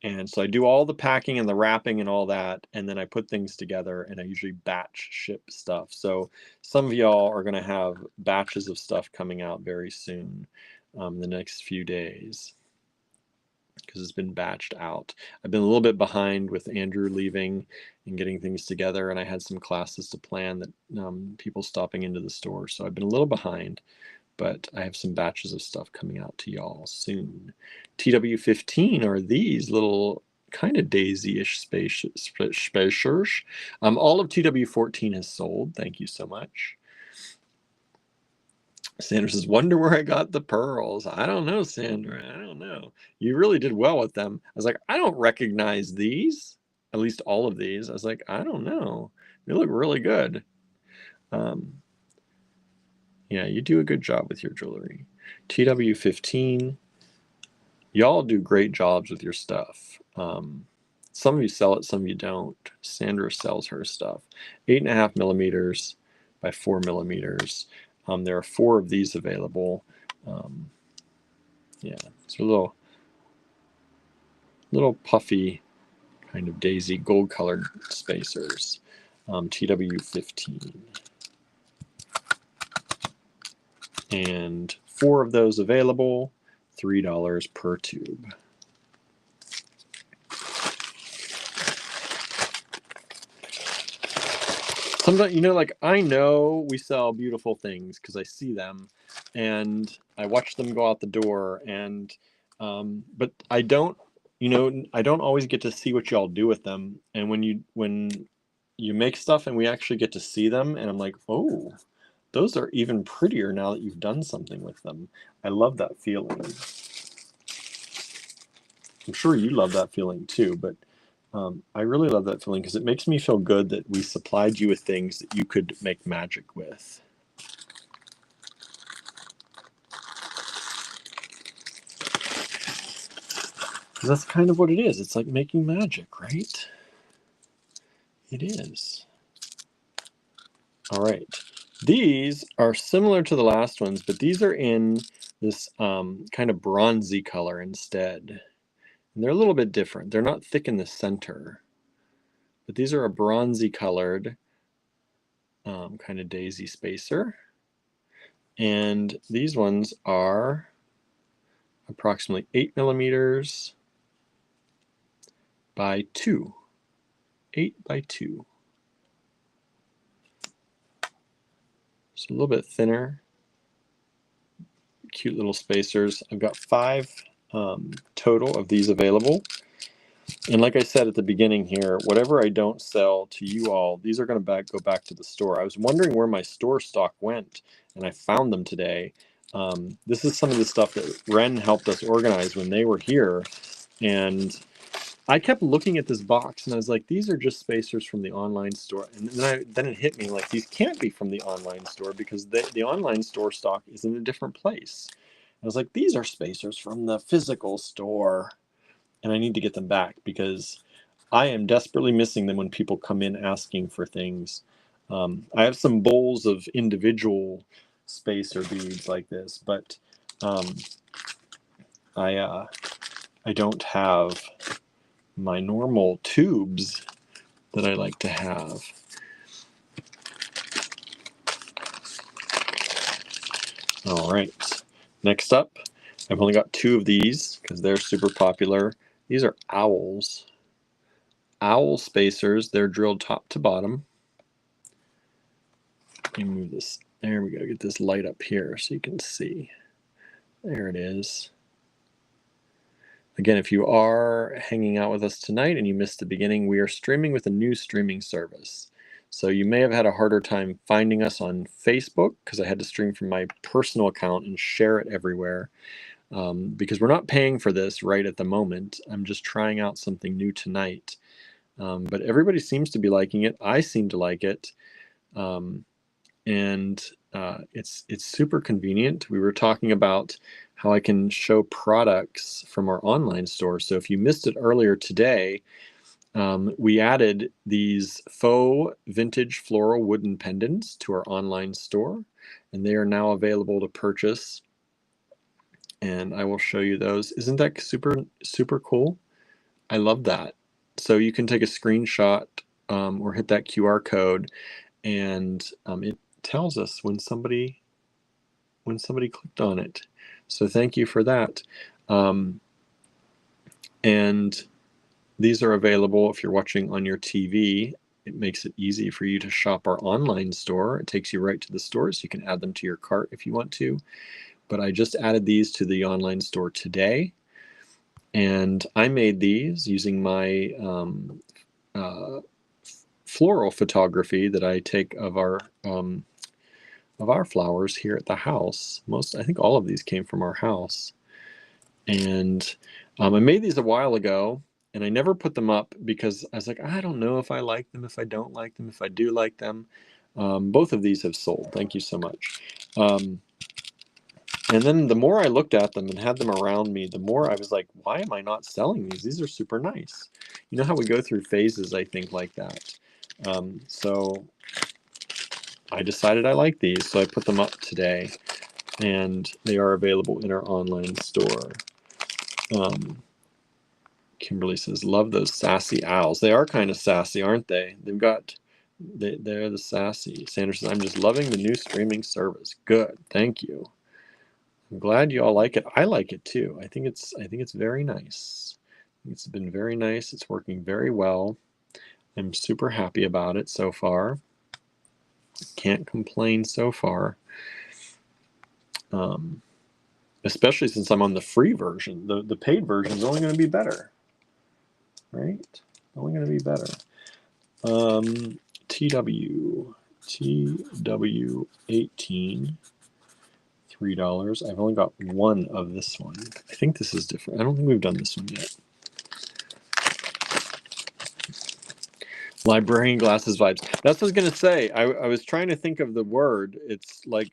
[SPEAKER 1] And so I do all the packing and the wrapping and all that, and then I put things together, and I usually batch ship stuff. So some of y'all are going to have batches of stuff coming out very soon, the next few days, because it's been batched out. I've been a little bit behind with Andrew leaving and getting things together, and I had some classes to plan that people stopping into the store. So I've been a little behind, but I have some batches of stuff coming out to y'all soon. TW15 are these little kind of daisy-ish spacers. All of TW14 has sold. Thank you so much. Sandra says, wonder where I got the pearls. I don't know, Sandra. I don't know. You really did well with them. I was like, I don't recognize these. At least all of these. I was like, I don't know. They look really good. Yeah, you do a good job with your jewelry. TW15, y'all do great jobs with your stuff. Some of you sell it, some of you don't. Sandra sells her stuff. 8.5 millimeters by 4 millimeters. There are 4 of these available. Yeah, it's a little puffy kind of daisy gold colored spacers. TW15. And 4 of those available, $3 per tube. Sometimes, like, I know we sell beautiful things because I see them and I watch them go out the door, and but I don't always get to see what y'all do with them. And when you make stuff and we actually get to see them, and I'm like, oh, those are even prettier now that you've done something with them. I love that feeling. I'm sure you love that feeling too, but I really love that feeling because it makes me feel good that we supplied you with things that you could make magic with. That's kind of what it is. It's like making magic, right? It is. All right. These are similar to the last ones, but these are in this kind of bronzy color instead. And they're a little bit different. They're not thick in the center, but these are a bronzy colored kind of daisy spacer. And these ones are approximately 8 millimeters by 2. 8 by 2. So a little bit thinner. Cute little spacers. I've got 5 total of these available. And like I said at the beginning here, whatever I don't sell to you all, these are going to go back to the store. I was wondering where my store stock went, and I found them today. This is some of the stuff that Ren helped us organize when they were here. And I kept looking at this box, and I was like, these are just spacers from the online store. And then it hit me, like, these can't be from the online store because the online store stock is in a different place. I was like, these are spacers from the physical store. And I need to get them back because I am desperately missing them when people come in asking for things. I have some bowls of individual spacer beads like this, but I don't have my normal tubes that I like to have. All right, next up, I've only got 2 of these because they're super popular. These are owls. Owl spacers. They're drilled top to bottom. Let me move this. There we go. Get this light up here so you can see. There it is. Again, if you are hanging out with us tonight and you missed the beginning, we are streaming with a new streaming service. So you may have had a harder time finding us on Facebook because I had to stream from my personal account and share it everywhere. Because we're not paying for this right at the moment. I'm just trying out something new tonight. But everybody seems to be liking it. I seem to like it. And it's super convenient. We were talking about how I can show products from our online store. So if you missed it earlier today, we added these faux vintage floral wooden pendants to our online store, and they are now available to purchase. And I will show you those. Isn't that super cool? I love that. So you can take a screenshot or hit that QR code, and it tells us when somebody clicked on it. So thank you for that. And these are available if you're watching on your TV. It makes it easy for you to shop our online store. It takes you right to the store, so you can add them to your cart if you want to. But I just added these to the online store today. And I made these using my floral photography that I take of our flowers here at the house. I think all of these came from our house. And I made these a while ago, and I never put them up because I was like, I don't know if I like them, if I don't like them, if I do like them. Both of these have sold. Thank you so much. And then the more I looked at them and had them around me, the more I was like, why am I not selling these? These are super nice. You know how we go through phases, I think, like that. So I decided I like these, so I put them up today, and they are available in our online store. Kimberly says, love those sassy owls. They are kind of sassy, aren't they? They're the sassy. Sandra says, I'm just loving the new streaming service. Good, thank you. I'm glad you all like it. I like it too. I think it's very nice. It's been very nice. It's working very well. I'm super happy about it so far. Can't complain so far. Especially since I'm on the free version. The paid version is only going to be better. Right? Only going to be better. TW18, $3. I've only got one of this one. I think this is different. I don't think we've done this one yet. Librarian glasses vibes. That's what I was going to say. I was trying to think of the word. It's like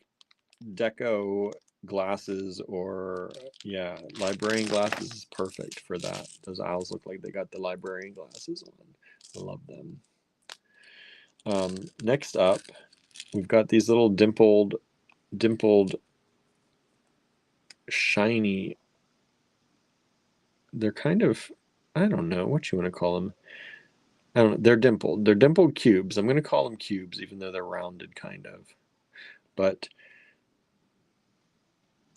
[SPEAKER 1] deco glasses, or yeah, librarian glasses is perfect for that. Those owls look like they got the librarian glasses on. I love them. Next up, we've got these little dimpled, shiny. They're kind of, I don't know what you want to call them. I don't know. They're dimpled. They're dimpled cubes. I'm going to call them cubes, even though they're rounded, kind of. But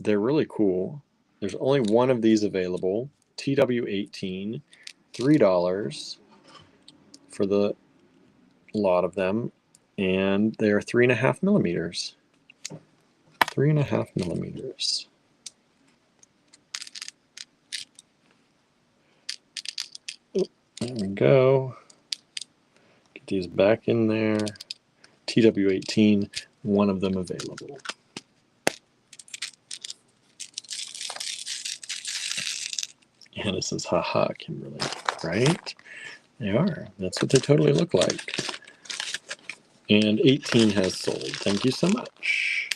[SPEAKER 1] they're really cool. There's only one of these available. TW18, $3 for the lot of them, and they're 3.5 millimeters. 3.5 millimeters. There we go. Get these back in there. TW18, one of them available. Hannah says, haha, Kimberly. Right? They are. That's what they totally look like. And 18 has sold. Thank you so much.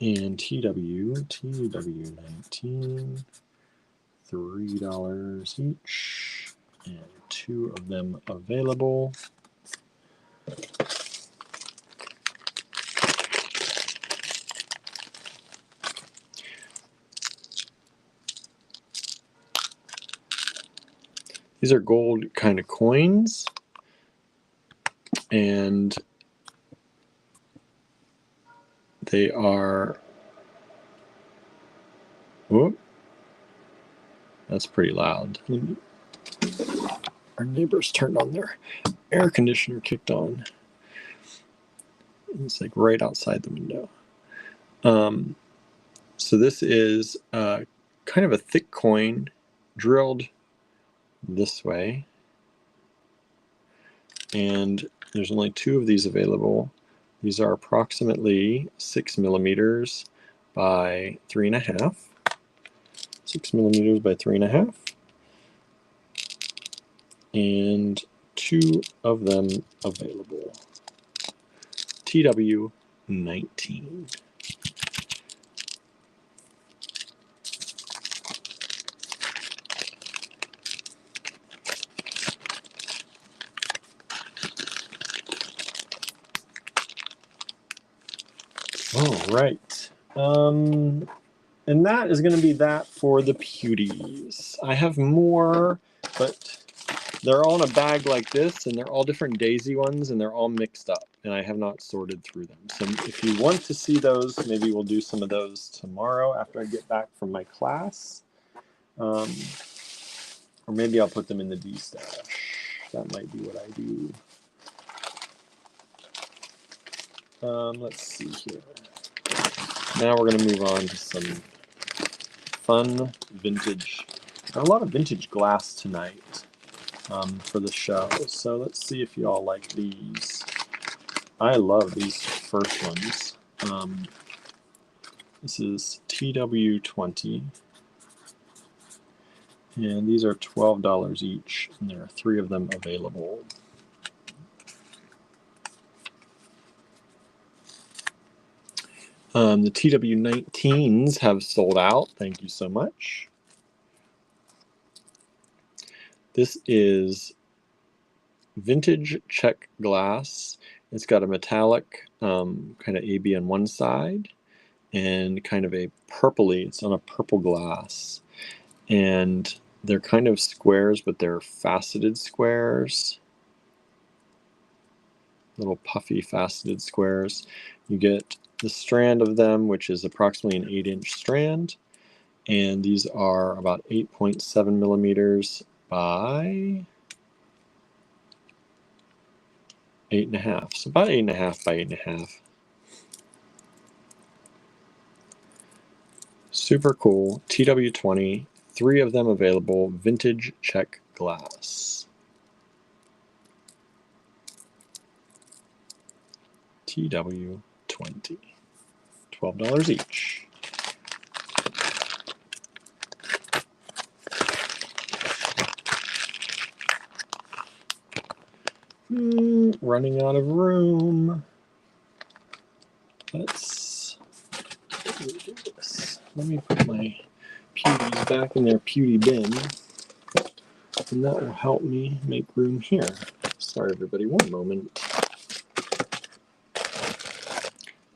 [SPEAKER 1] And TW19, $3 each. And 2 of them available. These are gold kind of coins, and they are, whoop, that's pretty loud. Our neighbors turned on their air conditioner, kicked on. It's like right outside the window. So this is kind of a thick coin drilled this way. And there's only 2 of these available. These are approximately 6 millimeters by 3.5. 6 millimeters by 3.5. And 2 of them available. TW19. All right. And that is going to be that for the Pewdies. I have more, but they're all in a bag like this, and they're all different daisy ones, and they're all mixed up, and I have not sorted through them. So if you want to see those, maybe we'll do some of those tomorrow after I get back from my class. Or maybe I'll put them in the D-stash. That might be what I do. Let's see here. Now we're going to move on to some fun vintage. A lot of vintage glass tonight for the show. So let's see if you all like these. I love these first ones. This is TW20. And these are $12 each. And there are 3 of them available. The TW19s have sold out. Thank you so much. This is vintage Czech glass. It's got a metallic kind of AB on one side and kind of a purpley. It's on a purple glass. And they're kind of squares, but they're faceted squares. Little puffy faceted squares. You get the strand of them, which is approximately an 8-inch strand, and these are about 8.7 millimeters by 8.5, so about 8.5 by 8.5. Super cool. TW20, 3 of them available, vintage Czech glass. TW20, $12 each. Running out of room. Let's do this. Let me put my Pewdies back in their Pewdie bin. And that will help me make room here. Sorry, everybody, one moment.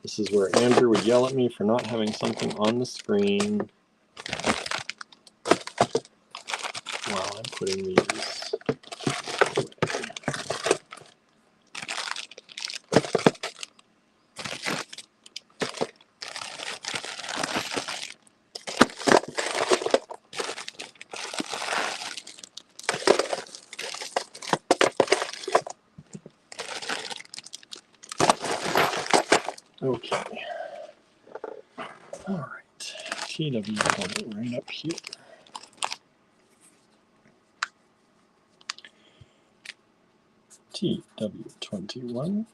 [SPEAKER 1] This is where Andrew would yell at me for not having something on the screen while I'm putting these away. Okay. All right. TW right up here. TW21.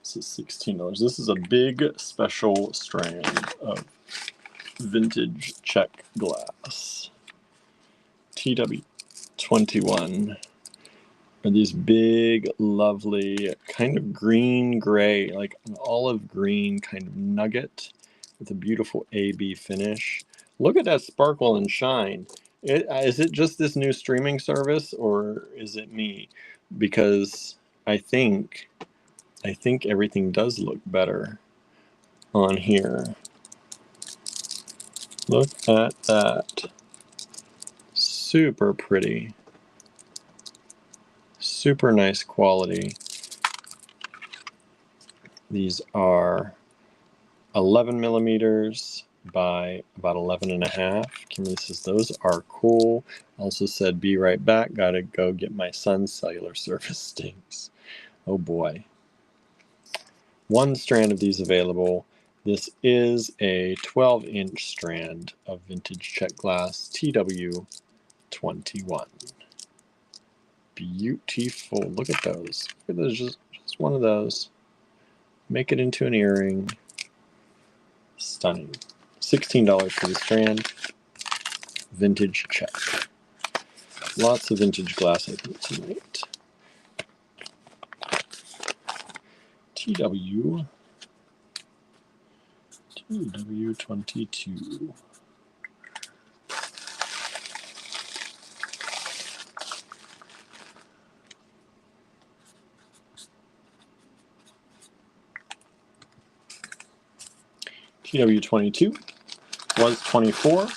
[SPEAKER 1] This is $16. This is a big special strand of vintage Czech glass. TW21 are these big, lovely, kind of green-gray, like an olive green kind of nugget with a beautiful AB finish. Look at that sparkle and shine. Is it just this new streaming service, or is it me? Because I think everything does look better on here. Look at that. Super pretty. Super nice quality. These are 11 millimeters by about 11.5. Kimberly says those are cool. Also said, be right back. Gotta go get my son's cellular service stinks. Oh boy. One strand of these available. This is a 12-inch strand of vintage Czech glass TW21. Beautiful. Look at those. Look at those. Just one of those. Make it into an earring. Stunning. $16 for the strand. Vintage Czech. Lots of vintage glass, I think, tonight. TW22. TW22 was 24.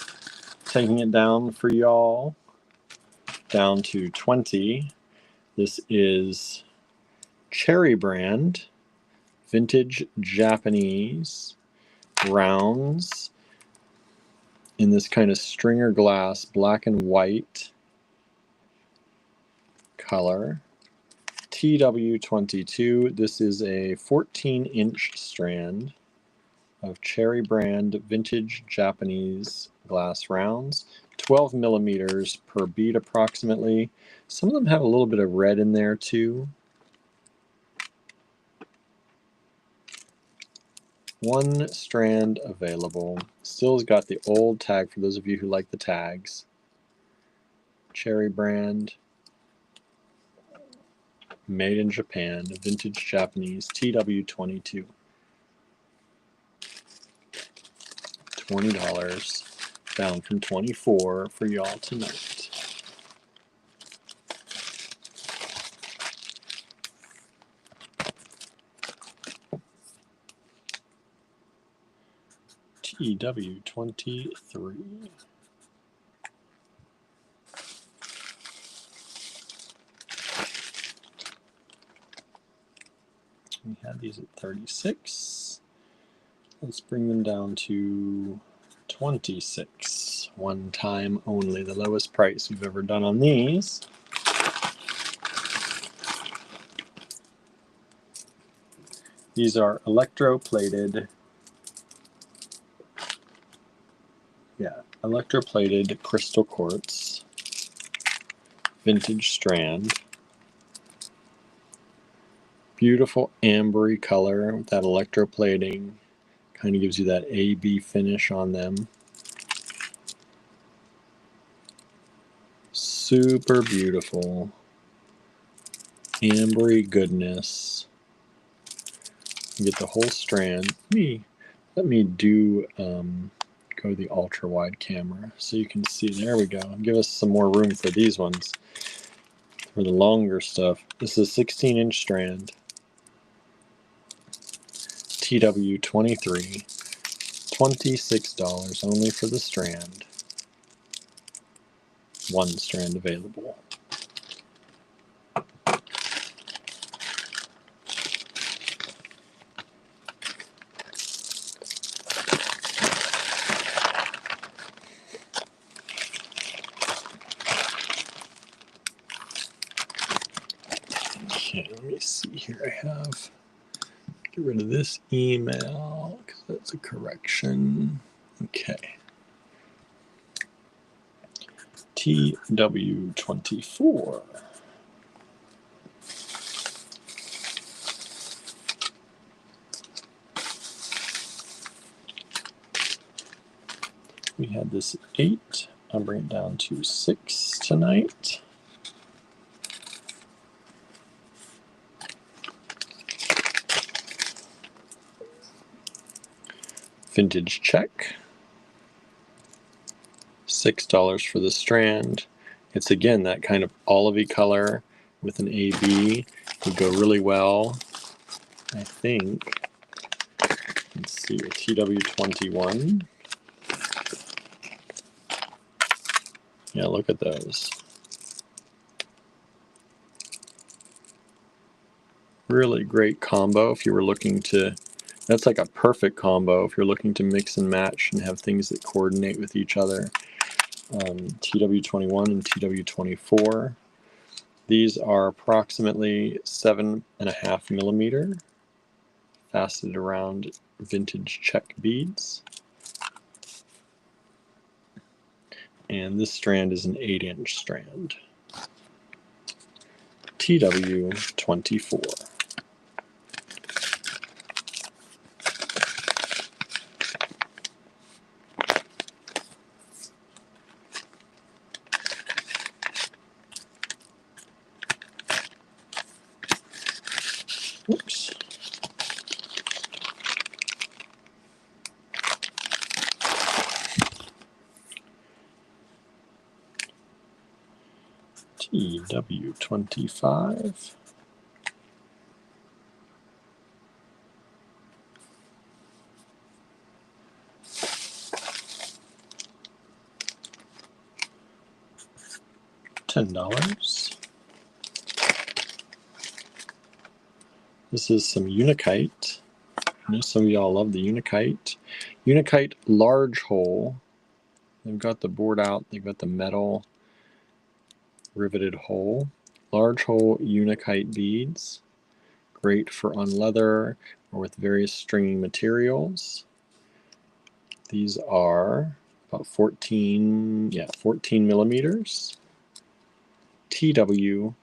[SPEAKER 1] Taking it down for y'all. Down to 20. This is Cherry brand. Vintage Japanese rounds in this kind of stringer glass, black and white color. TW22. This is a 14-inch strand of Cherry brand vintage Japanese glass rounds. 12 millimeters per bead approximately. Some of them have a little bit of red in there too. One strand available. Still's got the old tag for those of you who like the tags. Cherry brand. Made in Japan. Vintage Japanese. TW22. $20. Down from 24 for y'all tonight. TW23. We had these at 36. Let's bring them down to 26. One time only, the lowest price we've ever done on these. These are electroplated. Electroplated crystal quartz. Vintage strand. Beautiful ambery color with that electroplating. Kind of gives you that AB finish on them. Super beautiful. Ambery goodness. You get the whole strand. Let me do go to the ultra wide camera so you can see. There we go. Give us some more room for these ones, for the longer stuff. This is a 16-inch strand, TW23, $26 only for the strand. One strand available. Okay, let me see here. I have, get rid of this email because that's a correction. Okay. TW24. We had this 8. I'll bring it down to 6 tonight. Vintage check. $6 for the strand. It's again that kind of olivey color with an AB. Would go really well, I think. Let's see, a TW21. Yeah, look at those. Really great combo if you were looking to, that's like a perfect combo if you're looking to mix and match and have things that coordinate with each other. TW21 and TW24. These are approximately 7.5 millimeter faceted around vintage check beads. And this strand is an 8-inch strand. TW24. Oops. TW25. $10. This is some Unikite. I know some of y'all love the Unikite. Unikite large hole. They've got the board out. They've got the metal riveted hole. Large hole Unikite beads. Great for on leather or with various stringing materials. These are about 14 millimeters. TW25.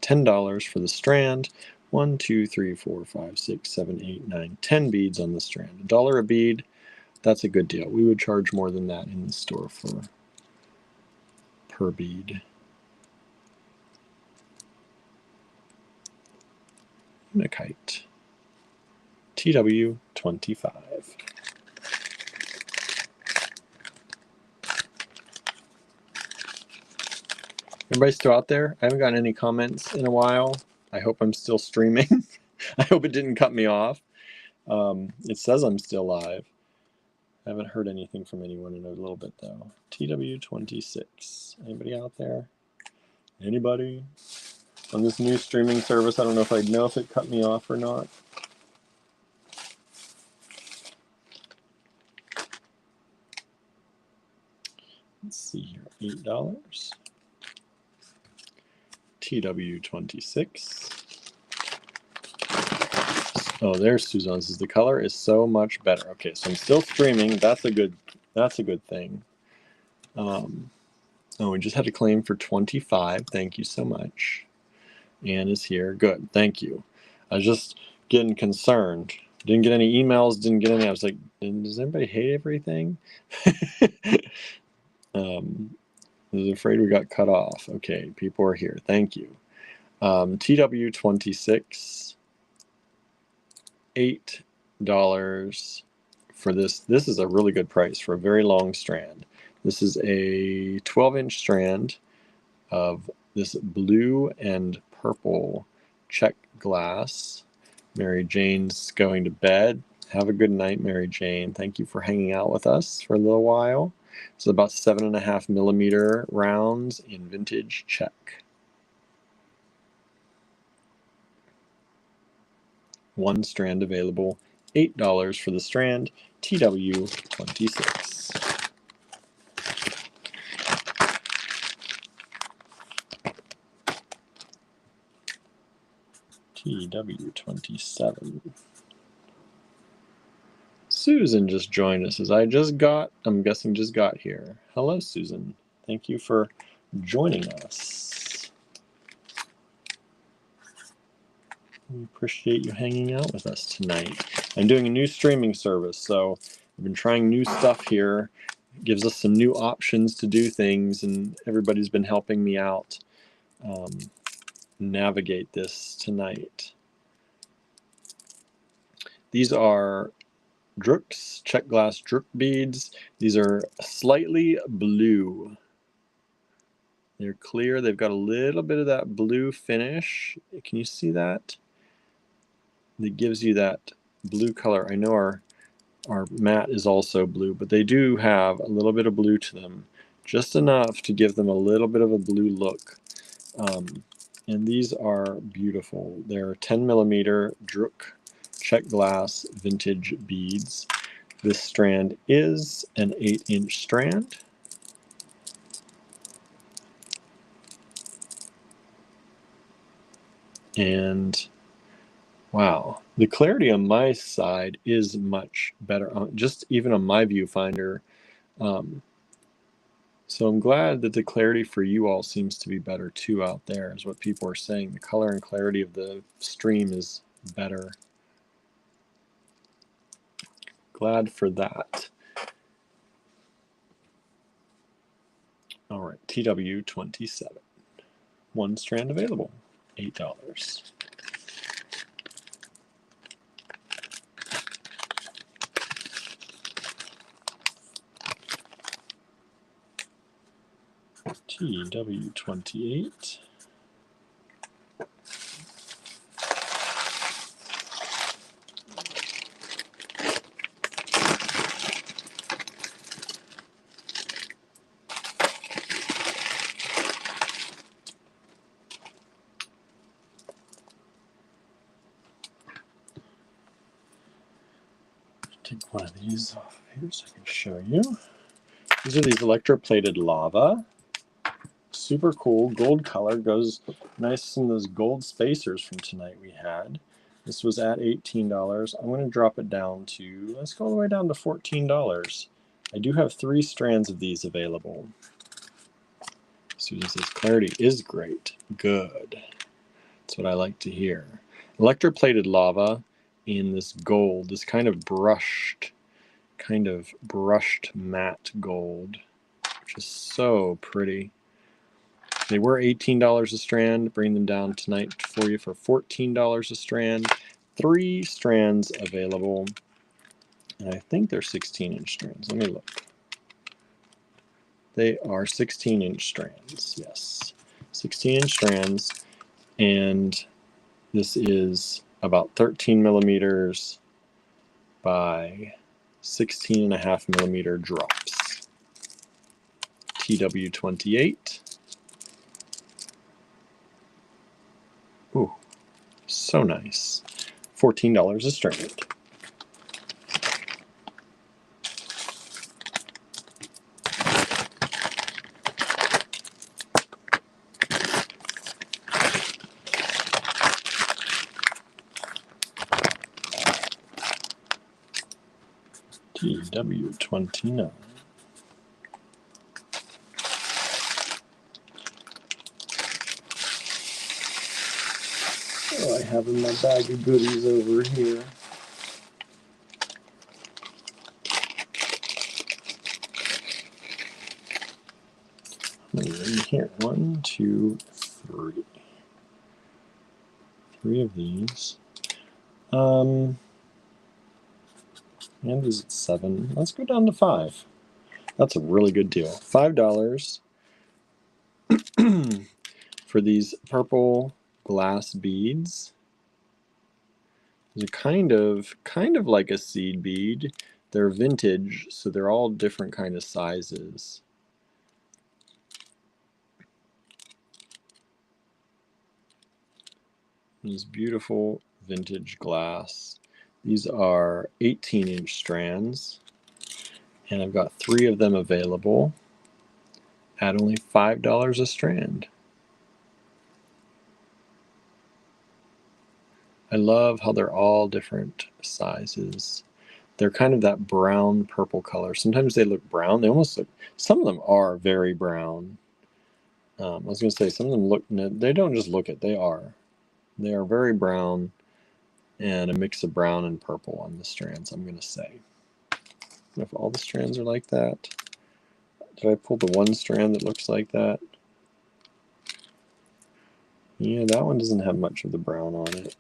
[SPEAKER 1] $10 for the strand. 1, 2, 3, 4, 5, 6, 7, 8, 9, 10 beads on the strand. $1 a bead. That's a good deal. We would charge more than that in the store for per bead. Unikite. TW25. Everybody still out there? I haven't gotten any comments in a while. I hope I'm still streaming. I hope it didn't cut me off. It says I'm still live. I haven't heard anything from anyone in a little bit though. TW26. Anybody out there? Anybody? On this new streaming service, I don't know if I'd know if it cut me off or not. Let's see here. $8. TW26. Oh, there's Suzanne's. The color is so much better. Okay, so I'm still streaming. That's a good thing. Oh, we just had a claim for 25. Thank you so much. Anne is here. Good. Thank you. I was just getting concerned. Didn't get any emails. Didn't get any. I was like, does everybody hate everything? I was afraid we got cut off. Okay, people are here. Thank you. TW26. $8 for this. This is a really good price for a very long strand. This is a 12-inch strand of this blue and purple check glass. Mary Jane's going to bed. Have a good night, Mary Jane. Thank you for hanging out with us for a little while. It's about 7.5 millimeter rounds in vintage check. One strand available, $8 for the strand, TW26. TW27. Susan just joined us as I'm guessing just got here. Hello, Susan. Thank you for joining us. We appreciate you hanging out with us tonight. I'm doing a new streaming service, so I've been trying new stuff here. It gives us some new options to do things, and everybody's been helping me out navigate this tonight. These are Drooks, check glass Drook beads. These are slightly blue. They're clear. They've got a little bit of that blue finish. Can you see that? It gives you that blue color. I know our mat is also blue, but they do have a little bit of blue to them, just enough to give them a little bit of a blue look. And these are beautiful. They're 10 millimeter Drook check glass vintage beads. This strand is an 8-inch strand. And wow, the clarity on my side is much better, just even on my viewfinder. So I'm glad that the clarity for you all seems to be better too out there, is what people are saying. The color and clarity of the stream is better. Glad for that. All right, TW27. One strand available, $8. TW28. Take one of these off here so I can show you. These are these electroplated lava. Super cool. Gold color goes nice in those gold spacers from tonight we had. This was at $18. I'm going to drop it down to, let's go all the way down to $14. I do have 3 strands of these available. Susan says clarity is great. Good. That's what I like to hear. Electroplated lava in this gold, this kind of brushed matte gold, which is so pretty. They were $18 a strand. Bring them down tonight for you for $14 a strand. 3 strands available. And I think they're 16-inch strands. Let me look. They are 16-inch strands. Yes. 16-inch strands. And this is about 13 millimeters by 16.5 millimeter drops. TW28. Ooh, so nice. $14 a strand. TW29. Oh, I have in my bag of goodies over here. In here, 1, 2, 3. 3 of these. And is it 7? Let's go down to 5. That's a really good deal. $5 for these purple glass beads. They're kind of like a seed bead. They're vintage, so they're all different kind of sizes. These beautiful vintage glass. These are 18-inch strands, and I've got 3 of them available at only $5 a strand. I love how they're all different sizes. They're kind of that brown purple color. Sometimes they look brown. They almost look, some of them are very brown. I was going to say some of them look, they don't just look it, they are. They are very brown and a mix of brown and purple on the strands, I'm going to say. If all the strands are like that, did I pull the one strand that looks like that? Yeah, that one doesn't have much of the brown on it.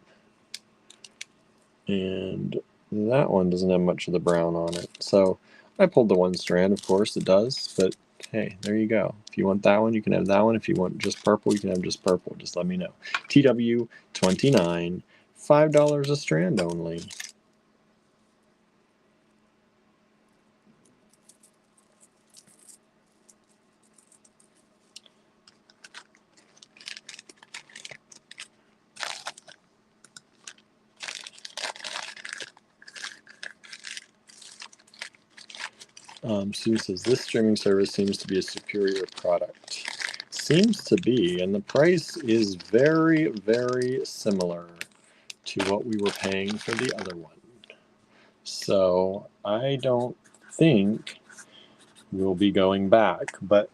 [SPEAKER 1] And that one doesn't have much of the brown on it. So I pulled the one strand, of course it does, but hey, there you go. If you want that one, you can have that one. If you want just purple, you can have just purple. Just let me know. TW29, $5 a strand only. Sue says, this streaming service seems to be a superior product. Seems to be, and the price is very, very similar to what we were paying for the other one. So I don't think we'll be going back, but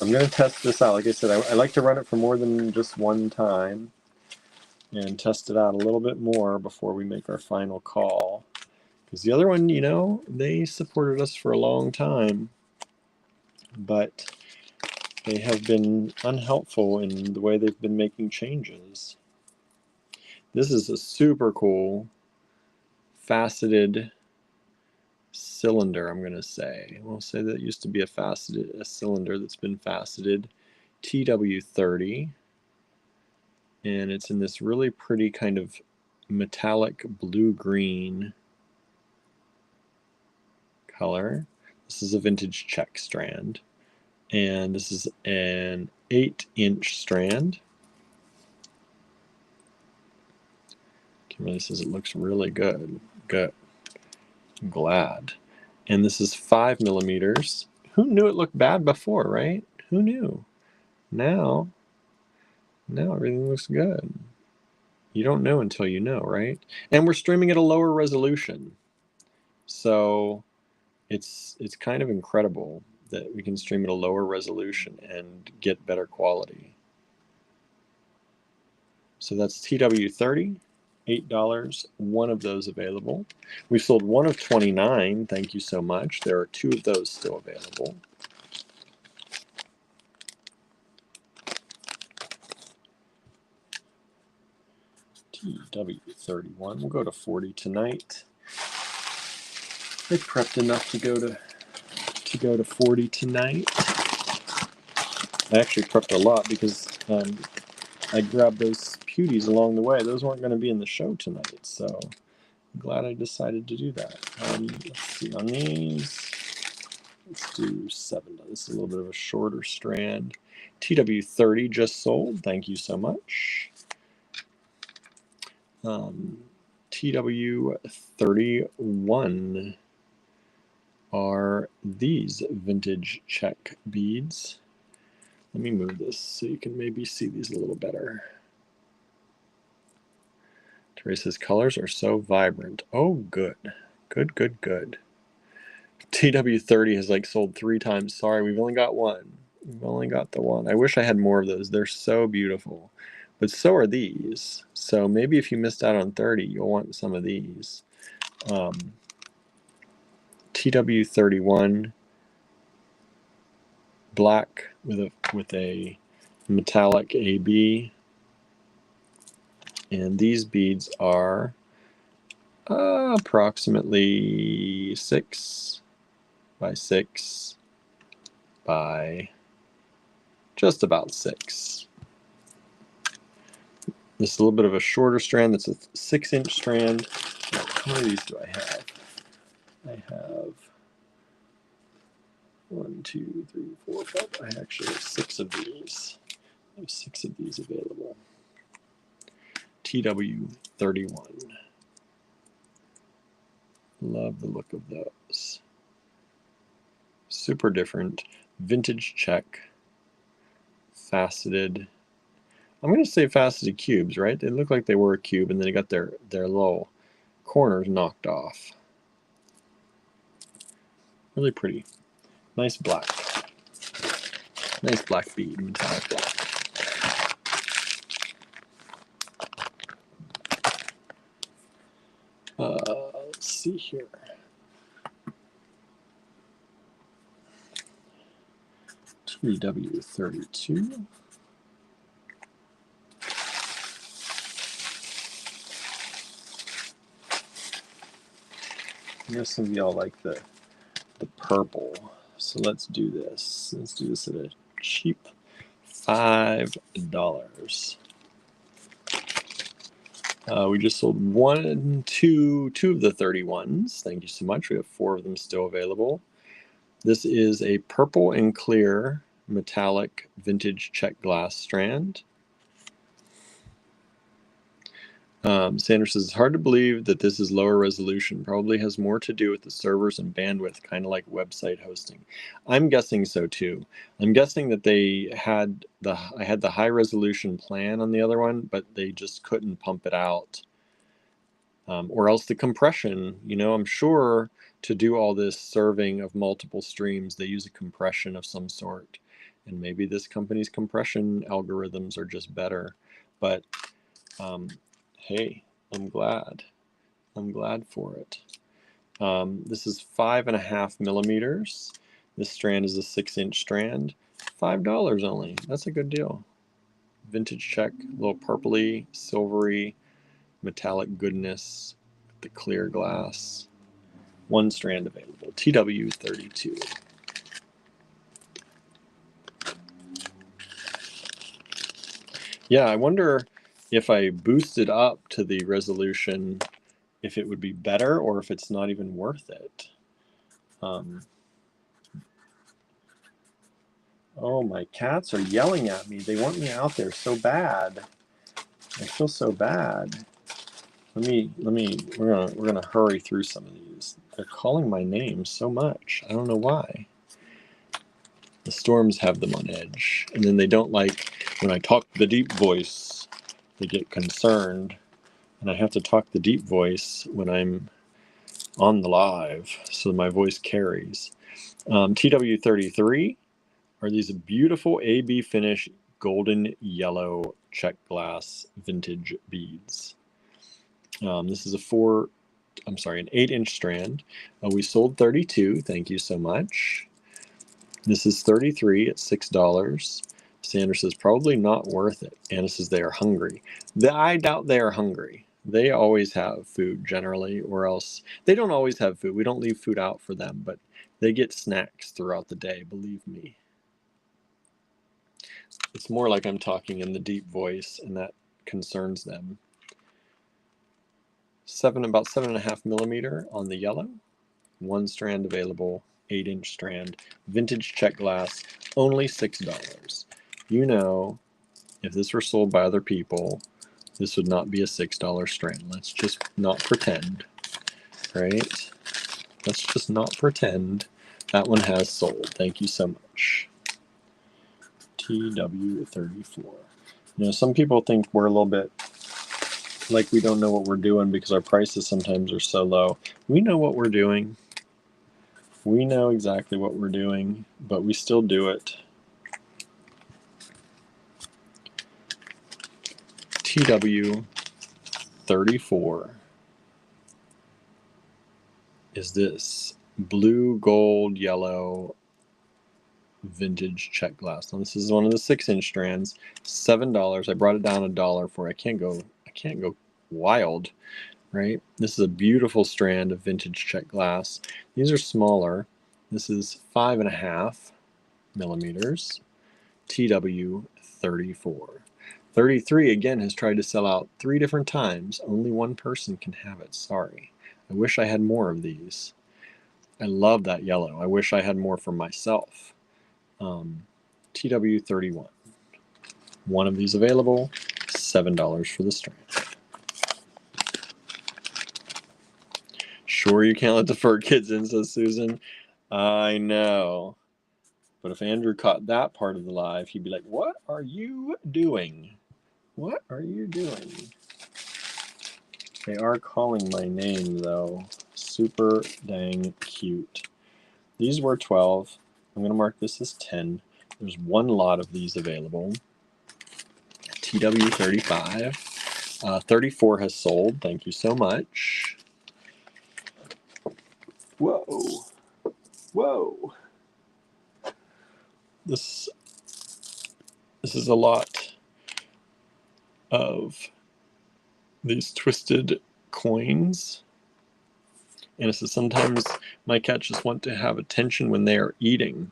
[SPEAKER 1] I'm going to test this out. Like I said, I like to run it for more than just one time and test it out a little bit more before we make our final call. Because the other one, you know, they supported us for a long time, but they have been unhelpful in the way they've been making changes. This is a super cool faceted cylinder, I'm going to say. We'll say that used to be a cylinder that's been faceted, TW30, and it's in this really pretty kind of metallic blue-green color. This is a vintage check strand, and this is an 8-inch strand. Kimberly says it looks really good. Good. I'm glad. And this is 5 millimeters. Who knew it looked bad before, right? Who knew? Now everything looks good. You don't know until you know, right? And we're streaming at a lower resolution. So it's kind of incredible that we can stream at a lower resolution and get better quality. So that's TW30, $8, one of those available. We've sold one of 29, thank you so much. There are 2 of those still available. TW31, we'll go to 40 tonight. I prepped enough to go to 40 tonight. I actually prepped a lot because I grabbed those pewdies along the way. Those weren't going to be in the show tonight, so I'm glad I decided to do that. Let's see, on these, let's do 7. This is a little bit of a shorter strand. TW30 just sold. Thank you so much. TW31 are these vintage check beads. Let me move this so you can maybe see these a little better. Teresa's colors are so vibrant. Oh, good. Good, good, good. TW30 has like sold 3 times. Sorry, we've only got one. We've only got the one. I wish I had more of those. They're so beautiful. But so are these. So maybe if you missed out on 30, you'll want some of these. TW31 black with a metallic AB. And these beads are approximately 6 by 6 by just about 6. This is a little bit of a shorter strand. That's a 6-inch strand. Now, how many of these do I have? I have 1, 2, 3, 4, 5. I actually have 6 of these. I have 6 of these available. TW31. Love the look of those. Super different. Vintage check. Faceted. I'm going to say faceted cubes, right? They look like they were a cube, and then they got their little corners knocked off. Really pretty. Nice black. Nice black bead, metallic black. Let's see here. TW32. I know some of y'all like the purple, so let's do this. Let's do this at a cheap $5. We just sold two of the 31s. Thank you so much. We have 4 of them still available. This is a purple and clear metallic vintage check glass strand. Sanders says, it's hard to believe that this is lower resolution. Probably has more to do with the servers and bandwidth, kind of like website hosting. I'm guessing so too. I'm guessing that I had the high resolution plan on the other one, but they just couldn't pump it out. Or else the compression, I'm sure to do all this serving of multiple streams, they use a compression of some sort. And maybe this company's compression algorithms are just better. But hey, I'm glad for it. This is 5.5 millimeters. This strand is a 6-inch strand. $5 only. That's a good deal. Vintage check, a little purpley, silvery, metallic goodness, the clear glass. 1 strand available. TW32. Yeah, I wonder if I boosted up to the resolution, if it would be better or if it's not even worth it. Oh, my cats are yelling at me. They want me out there so bad. I feel so bad. We're gonna hurry through some of these. They're calling my name so much. I don't know why. The storms have them on edge. And then they don't like when I talk the deep voice. They get concerned. And I have to talk the deep voice when I'm on the live, so my voice carries. TW33 are these beautiful AB finish golden yellow check glass vintage beads. This is an 8-inch strand. We sold 32. Thank you so much. This is 33 at $6. Sanders says probably not worth it. Anna says they are hungry. I doubt they are hungry. They always have food generally, or else they don't always have food. We don't leave food out for them, but they get snacks throughout the day, believe me. It's more like I'm talking in the deep voice, and that concerns them. About 7.5 millimeter on the yellow. 1 strand available, 8-inch strand, vintage check glass, only $6. If this were sold by other people, this would not be a $6 strand. Let's just not pretend, right? Let's just not pretend. That one has sold. Thank you so much. TW34. Some people think we're a little bit like we don't know what we're doing because our prices sometimes are so low. We know what we're doing. We know exactly what we're doing, but we still do it. TW34 is this blue, gold, yellow vintage check glass. Now this is one of the 6-inch strands. $7. I brought it down $1 for it. I can't go wild. right? This is a beautiful strand of vintage Czech glass. These are smaller. This is 5.5 millimeters, TW34. 33 again has tried to sell out 3 different times. Only one person can have it. Sorry. I wish I had more of these. I love that yellow. I wish I had more for myself. TW31. One of these available, $7 for the strand. Sure you can't let the fur kids in, says Susan. I know. But if Andrew caught that part of the live, he'd be like, what are you doing? What are you doing? They are calling my name, though. Super dang cute. These were 12. I'm going to mark this as 10. There's one lot of these available. TW35. 34 has sold. Thank you so much. Whoa. Whoa. This is a lot of these twisted coins. And it says sometimes my cats just want to have attention when they are eating.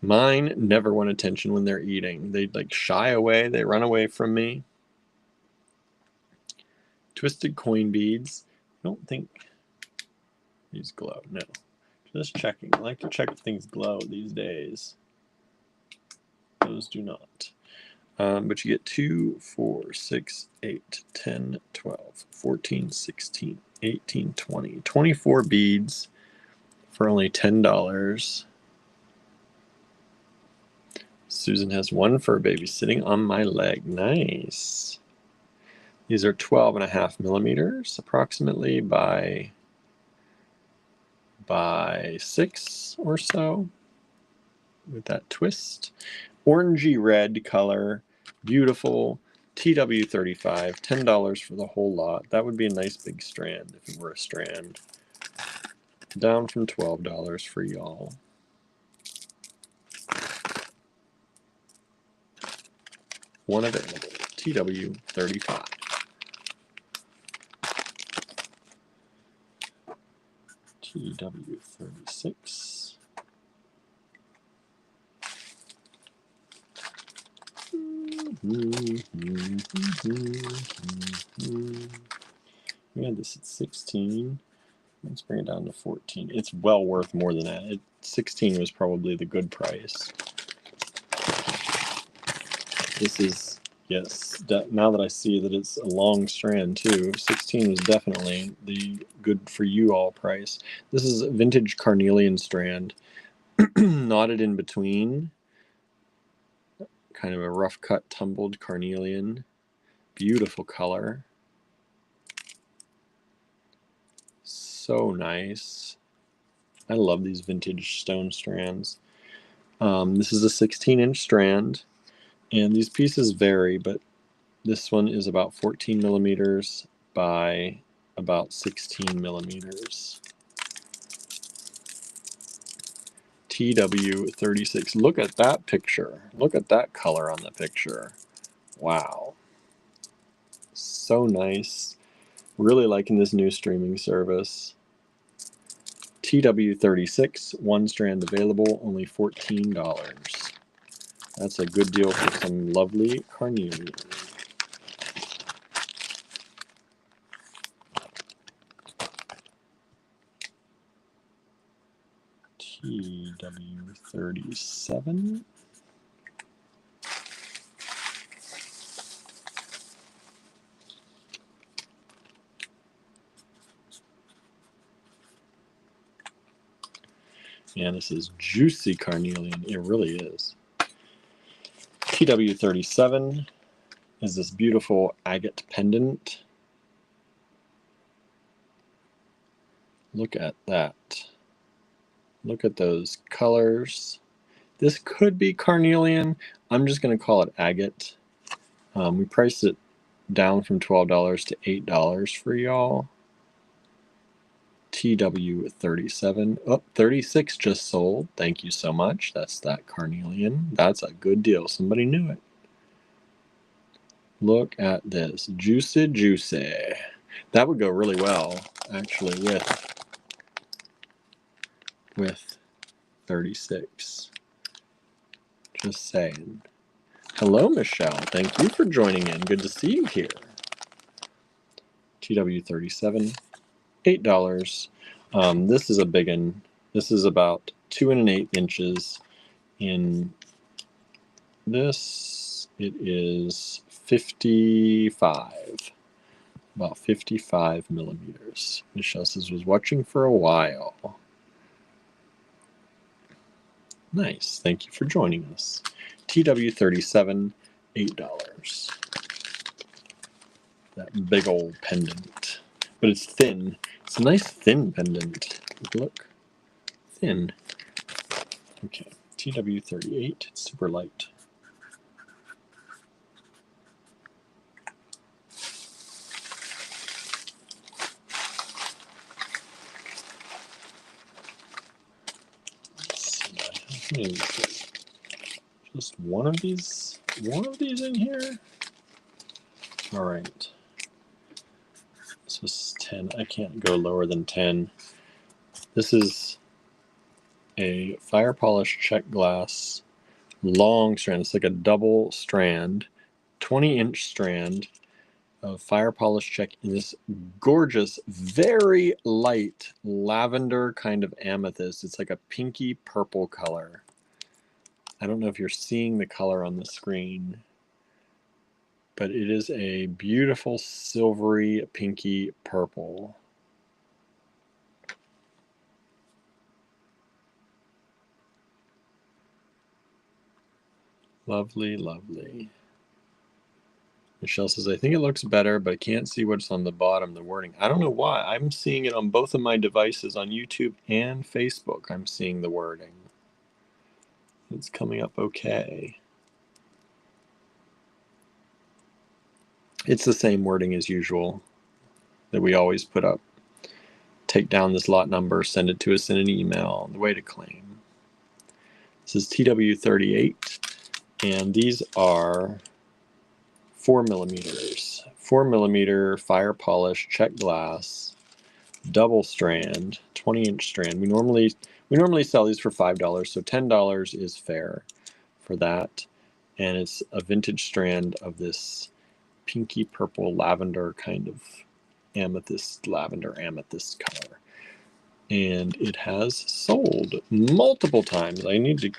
[SPEAKER 1] Mine never want attention when they're eating. They like shy away. They run away from me. Twisted coin beads. I don't think these glow. No. Just checking. I like to check if things glow these days. Those do not. But you get 2, 4, 6, 8, 10, 12, 14, 16, 18, 20, 24 beads for only $10. Susan has one fur baby sitting on my leg. Nice. These are 12.5 millimeters approximately by 6 or so with that twist. Orangey red color, beautiful. TW35, $10 for the whole lot. That would be a nice big strand if it were a strand. Down from $12 for y'all. One available, TW35. TW36. We had this at 16. Let's bring it down to 14. It's well worth more than that. 16 was probably the good price. This is, yes, now that I see that it's a long strand too, 16 was definitely the good for you all price. This is a vintage carnelian strand, knotted in between. Kind of a rough cut, tumbled carnelian. Beautiful color. So nice. I love these vintage stone strands. This is a 16-inch strand, and these pieces vary, but this one is about 14 millimeters by about 16 millimeters. TW36. Look at that picture. Look at that color on the picture. Wow. So nice. Really liking this new streaming service. TW36, one strand available, only $14. That's a good deal for some lovely carnelian. TW37. And this is juicy carnelian. It really is. TW37 is this beautiful agate pendant. Look at that. Look at those colors. This could be carnelian. I'm just going to call it agate. We priced it down from $12 to $8 for y'all. TW37. Oh, 36 just sold. Thank you so much. That's that carnelian. That's a good deal. Somebody knew it. Look at this. Juicy, juicy. That would go really well, actually, with 36. Just saying. Hello, Michelle. Thank you for joining in. Good to see you here. TW37, $8. This is a big one. This is about 2 1/8 inches. In this, it is 55. About 55 millimeters. Michelle says, was watching for a while. Nice. Thank you for joining us. TW37, $8. That big old pendant. But it's thin. It's a nice thin pendant. Look. Thin. Okay. TW38. It's super light. Just one of these in here. All right. This was 10. I can't go lower than 10. This is a fire polish check glass long strand. It's like a double strand, 20-inch strand of fire polish check in this gorgeous, very light lavender kind of amethyst. It's like a pinky purple color. I don't know if you're seeing the color on the screen, but it is a beautiful silvery pinky purple. Lovely, lovely. Michelle says, I think it looks better, but I can't see what's on the bottom, the wording. I don't know why. I'm seeing it on both of my devices, on YouTube and Facebook. I'm seeing the wording. It's coming up okay. It's the same wording as usual that we always put up. Take down this lot number, send it to us in an email, the way to claim. This is TW38, and these are 4 millimeters. 4 millimeter fire polish check glass, double strand, 20-inch strand. We normally sell these for $5, so $10 is fair for that. And it's a vintage strand of this pinky purple lavender kind of lavender amethyst color. And it has sold multiple times. I need to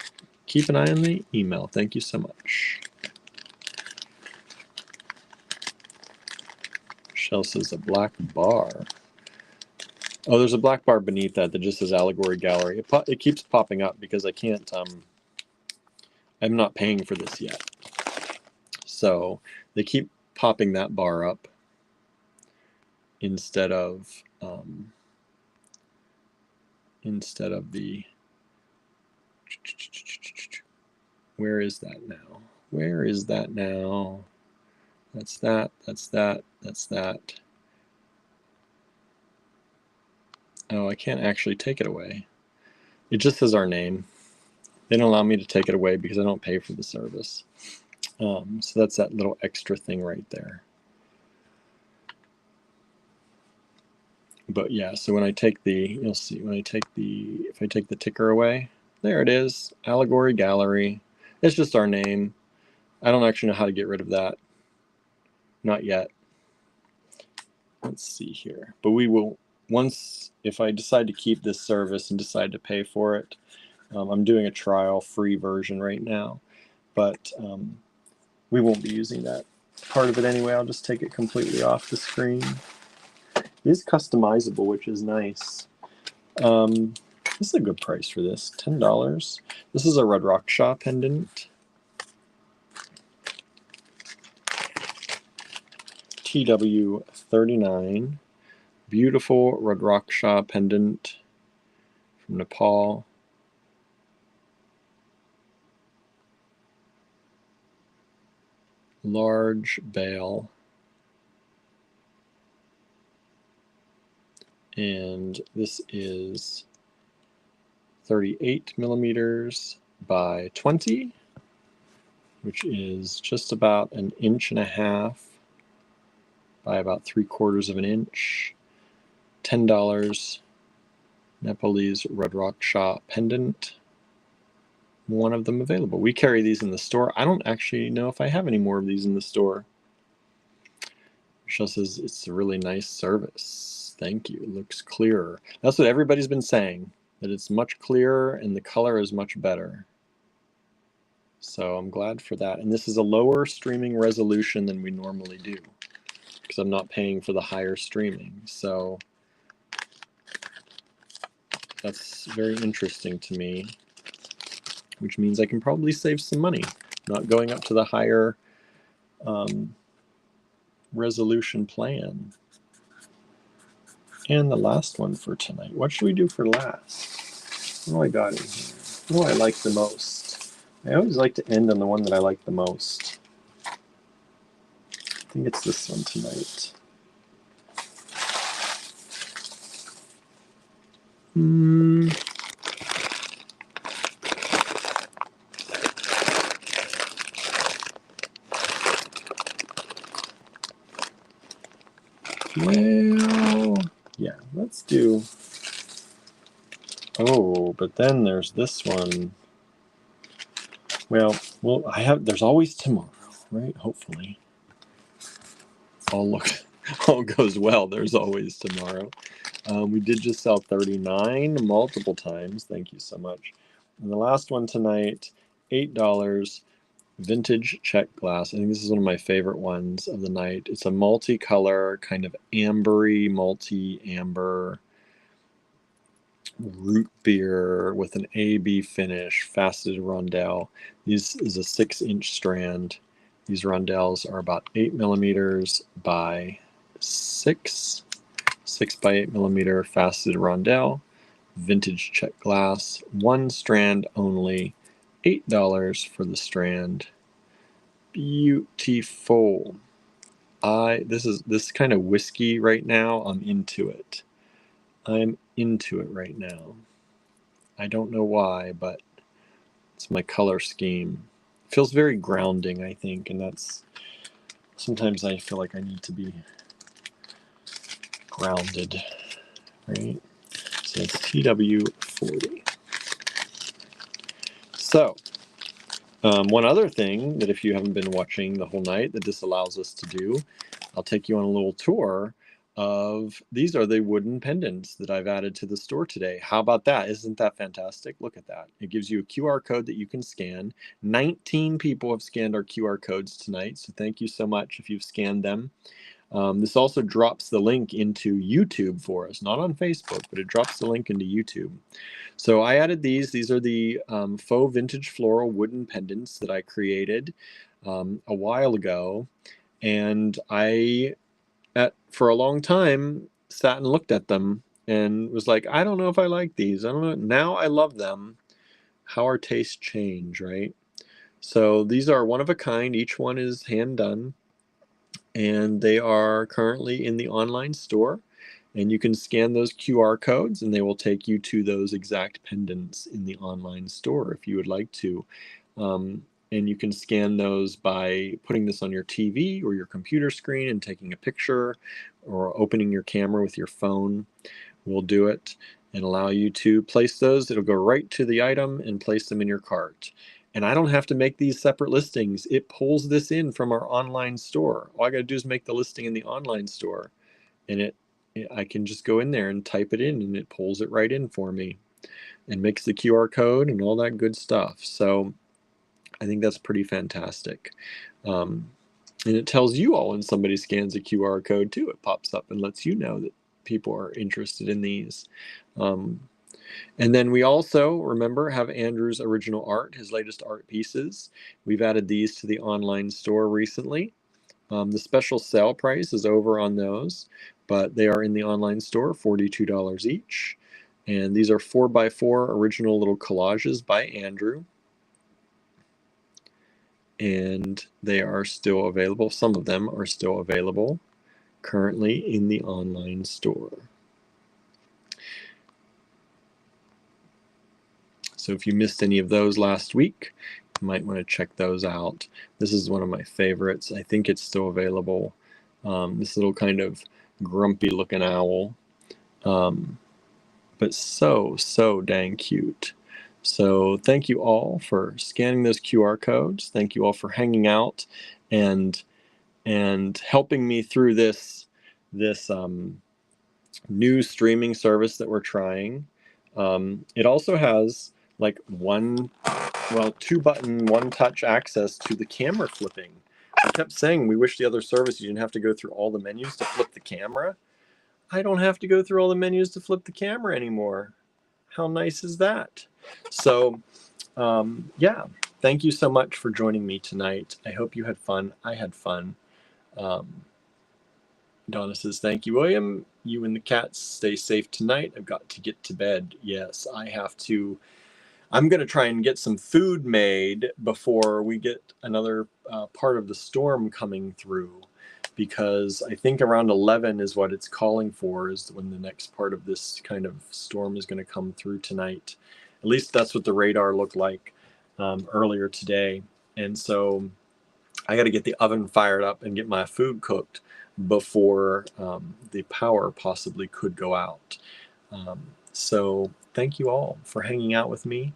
[SPEAKER 1] keep an eye on the email. Thank you so much. Michelle says a black bar. Oh, there's a black bar beneath that just says Allegory Gallery. It keeps popping up because I can't, I'm not paying for this yet. So they keep popping that bar up instead of the, where is that now? Where is that now? That's that, that's that, that's that. Oh, I can't actually take it away. It just says our name. They don't allow me to take it away because I don't pay for the service. So that's that little extra thing right there. But yeah, so when I take the, you'll see, when I take the, if I take the ticker away, there it is, Allegory Gallery. It's just our name. I don't actually know how to get rid of that. Not yet. Let's see here. But we will, once, if I decide to keep this service and decide to pay for it, I'm doing a trial free version right now, but we won't be using that part of it anyway. I'll just take it completely off the screen. It is customizable, which is nice. This is a good price for this, $10. This is a Rudraksha pendant. TW39, beautiful Rudraksha pendant from Nepal. Large bale. And this is 38 millimeters by 20, which is just about 1.5 inches by about 3/4 of an inch. $10. Nepalese red rock shot pendant. One of them available. We carry these in the store. I don't actually know if I have any more of these in the store. Michelle says it's a really nice service. Thank you. It looks clearer. That's what everybody's been saying, that it's much clearer and the color is much better. So I'm glad for that. And this is a lower streaming resolution than we normally do because I'm not paying for the higher streaming. So that's very interesting to me, which means I can probably save some money, not going up to the higher resolution plan. And the last one for tonight. What should we do for last? What do I got in here? What do I like the most? I always like to end on the one that I like the most. I think it's this one tonight. Well, yeah, let's do. Oh, but then there's this one. Well, there's always tomorrow, right? Hopefully. All goes well. There's always tomorrow. We did just sell 39 multiple times. Thank you so much. And the last one tonight, $8. Vintage check glass. I think this is one of my favorite ones of the night. It's a multicolor, kind of ambery, multi-amber root beer with an AB finish, faceted rondelle. This is a 6-inch strand. These rondelles are about 8 millimeters by 6 by 8 millimeter faceted rondelle, vintage check glass, one strand only, $8 for the strand. Beautiful. This kind of whiskey right now. I'm into it. I'm into it right now. I don't know why, but it's my color scheme. It feels very grounding, I think, and that's sometimes I feel like I need to be grounded, right? So it's TW40. So one other thing that if you haven't been watching the whole night that this allows us to do, I'll take you on a little tour of, these are the wooden pendants that I've added to the store today. How about that? Isn't that fantastic? Look at that. It gives you a QR code that you can scan. 19 people have scanned our QR codes tonight, so thank you so much if you've scanned them. This also drops the link into YouTube for us, not on Facebook, but it drops the link into YouTube. So I added these. These are the faux vintage floral wooden pendants that I created a while ago. And I, for a long time, sat and looked at them and was like, I don't know if I like these. I don't know. Now I love them. How our tastes change, right? So these are one of a kind. Each one is hand done. And they are currently in the online store. And you can scan those QR codes and they will take you to those exact pendants in the online store if you would like to. And you can scan those by putting this on your TV or your computer screen and taking a picture, or opening your camera with your phone will do it and allow you to place those. It'll go right to the item and place them in your cart. And I don't have to make these separate listings. It pulls this in from our online store. All I got to do is make the listing in the online store, and I can just go in there and type it in, and it pulls it right in for me and makes the QR code and all that good stuff. So I think that's pretty fantastic. And it tells you all when somebody scans a QR code too. It pops up and lets you know that people are interested in these. And then we also, remember, have Andrew's original art, his latest art pieces. We've added these to the online store recently. The special sale price is over on those, but they are in the online store, $42 each. And these are 4x4 original little collages by Andrew. And they are still available. Some of them are still available currently in the online store. So if you missed any of those last week, you might want to check those out. This is one of my favorites. I think it's still available. This little kind of grumpy looking owl. But so dang cute. So thank you all for scanning those QR codes. Thank you all for hanging out and helping me through this new streaming service that we're trying. It also has like two button, one touch access to the camera flipping. I kept saying we wish the other service you didn't have to go through all the menus to flip the camera. I don't have to go through all the menus to flip the camera anymore. How nice is that? So, yeah, thank you so much for joining me tonight. I hope you had fun. I had fun. Donna says, thank you, William. You and the cats stay safe tonight. I've got to get to bed. Yes, I have to. I'm going to try and get some food made before we get another part of the storm coming through, because I think around 11 is what it's calling for, is when the next part of this kind of storm is going to come through tonight. At least that's what the radar looked like earlier today. And so I got to get the oven fired up and get my food cooked before the power possibly could go out. So thank you all for hanging out with me.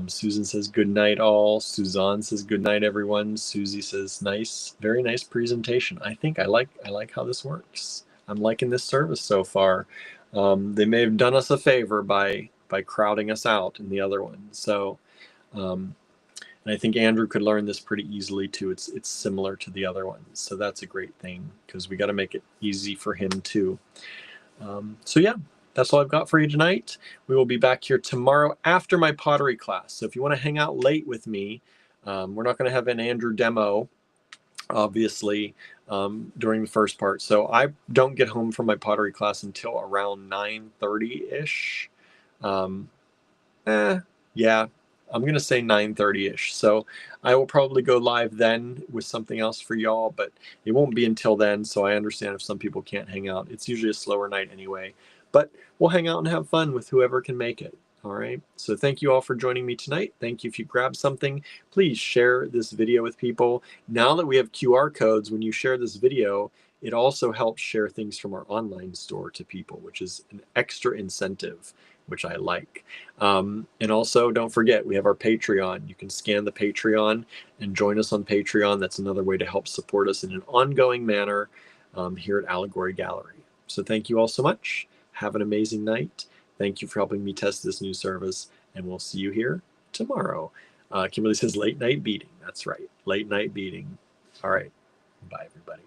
[SPEAKER 1] Susan says good night all. Suzanne says good night everyone. Susie says nice, very nice presentation. I think I like how this works. I'm liking this service so far. They may have done us a favor by crowding us out in the other one. So and I think Andrew could learn this pretty easily too. It's similar to the other ones, so that's a great thing, because we got to make it easy for him too. So yeah, that's all I've got for you tonight. We will be back here tomorrow after my pottery class. So if you want to hang out late with me, we're not going to have an Andrew demo, obviously, during the first part. So I don't get home from my pottery class until around 9:30-ish. Yeah, I'm going to say 9:30-ish. So I will probably go live then with something else for y'all, but it won't be until then. So I understand if some people can't hang out. It's usually a slower night anyway, but we'll hang out and have fun with whoever can make it. All right. So thank you all for joining me tonight. Thank you. If you grabbed something, please share this video with people. Now that we have QR codes, when you share this video, it also helps share things from our online store to people, which is an extra incentive, which I like. And also, don't forget, we have our Patreon. You can scan the Patreon and join us on Patreon. That's another way to help support us in an ongoing manner here at Allegory Gallery. So thank you all so much. Have an amazing night. Thank you for helping me test this new service, and we'll see you here tomorrow. Kimberly says late night beating. That's right, late night beating. All right, bye everybody.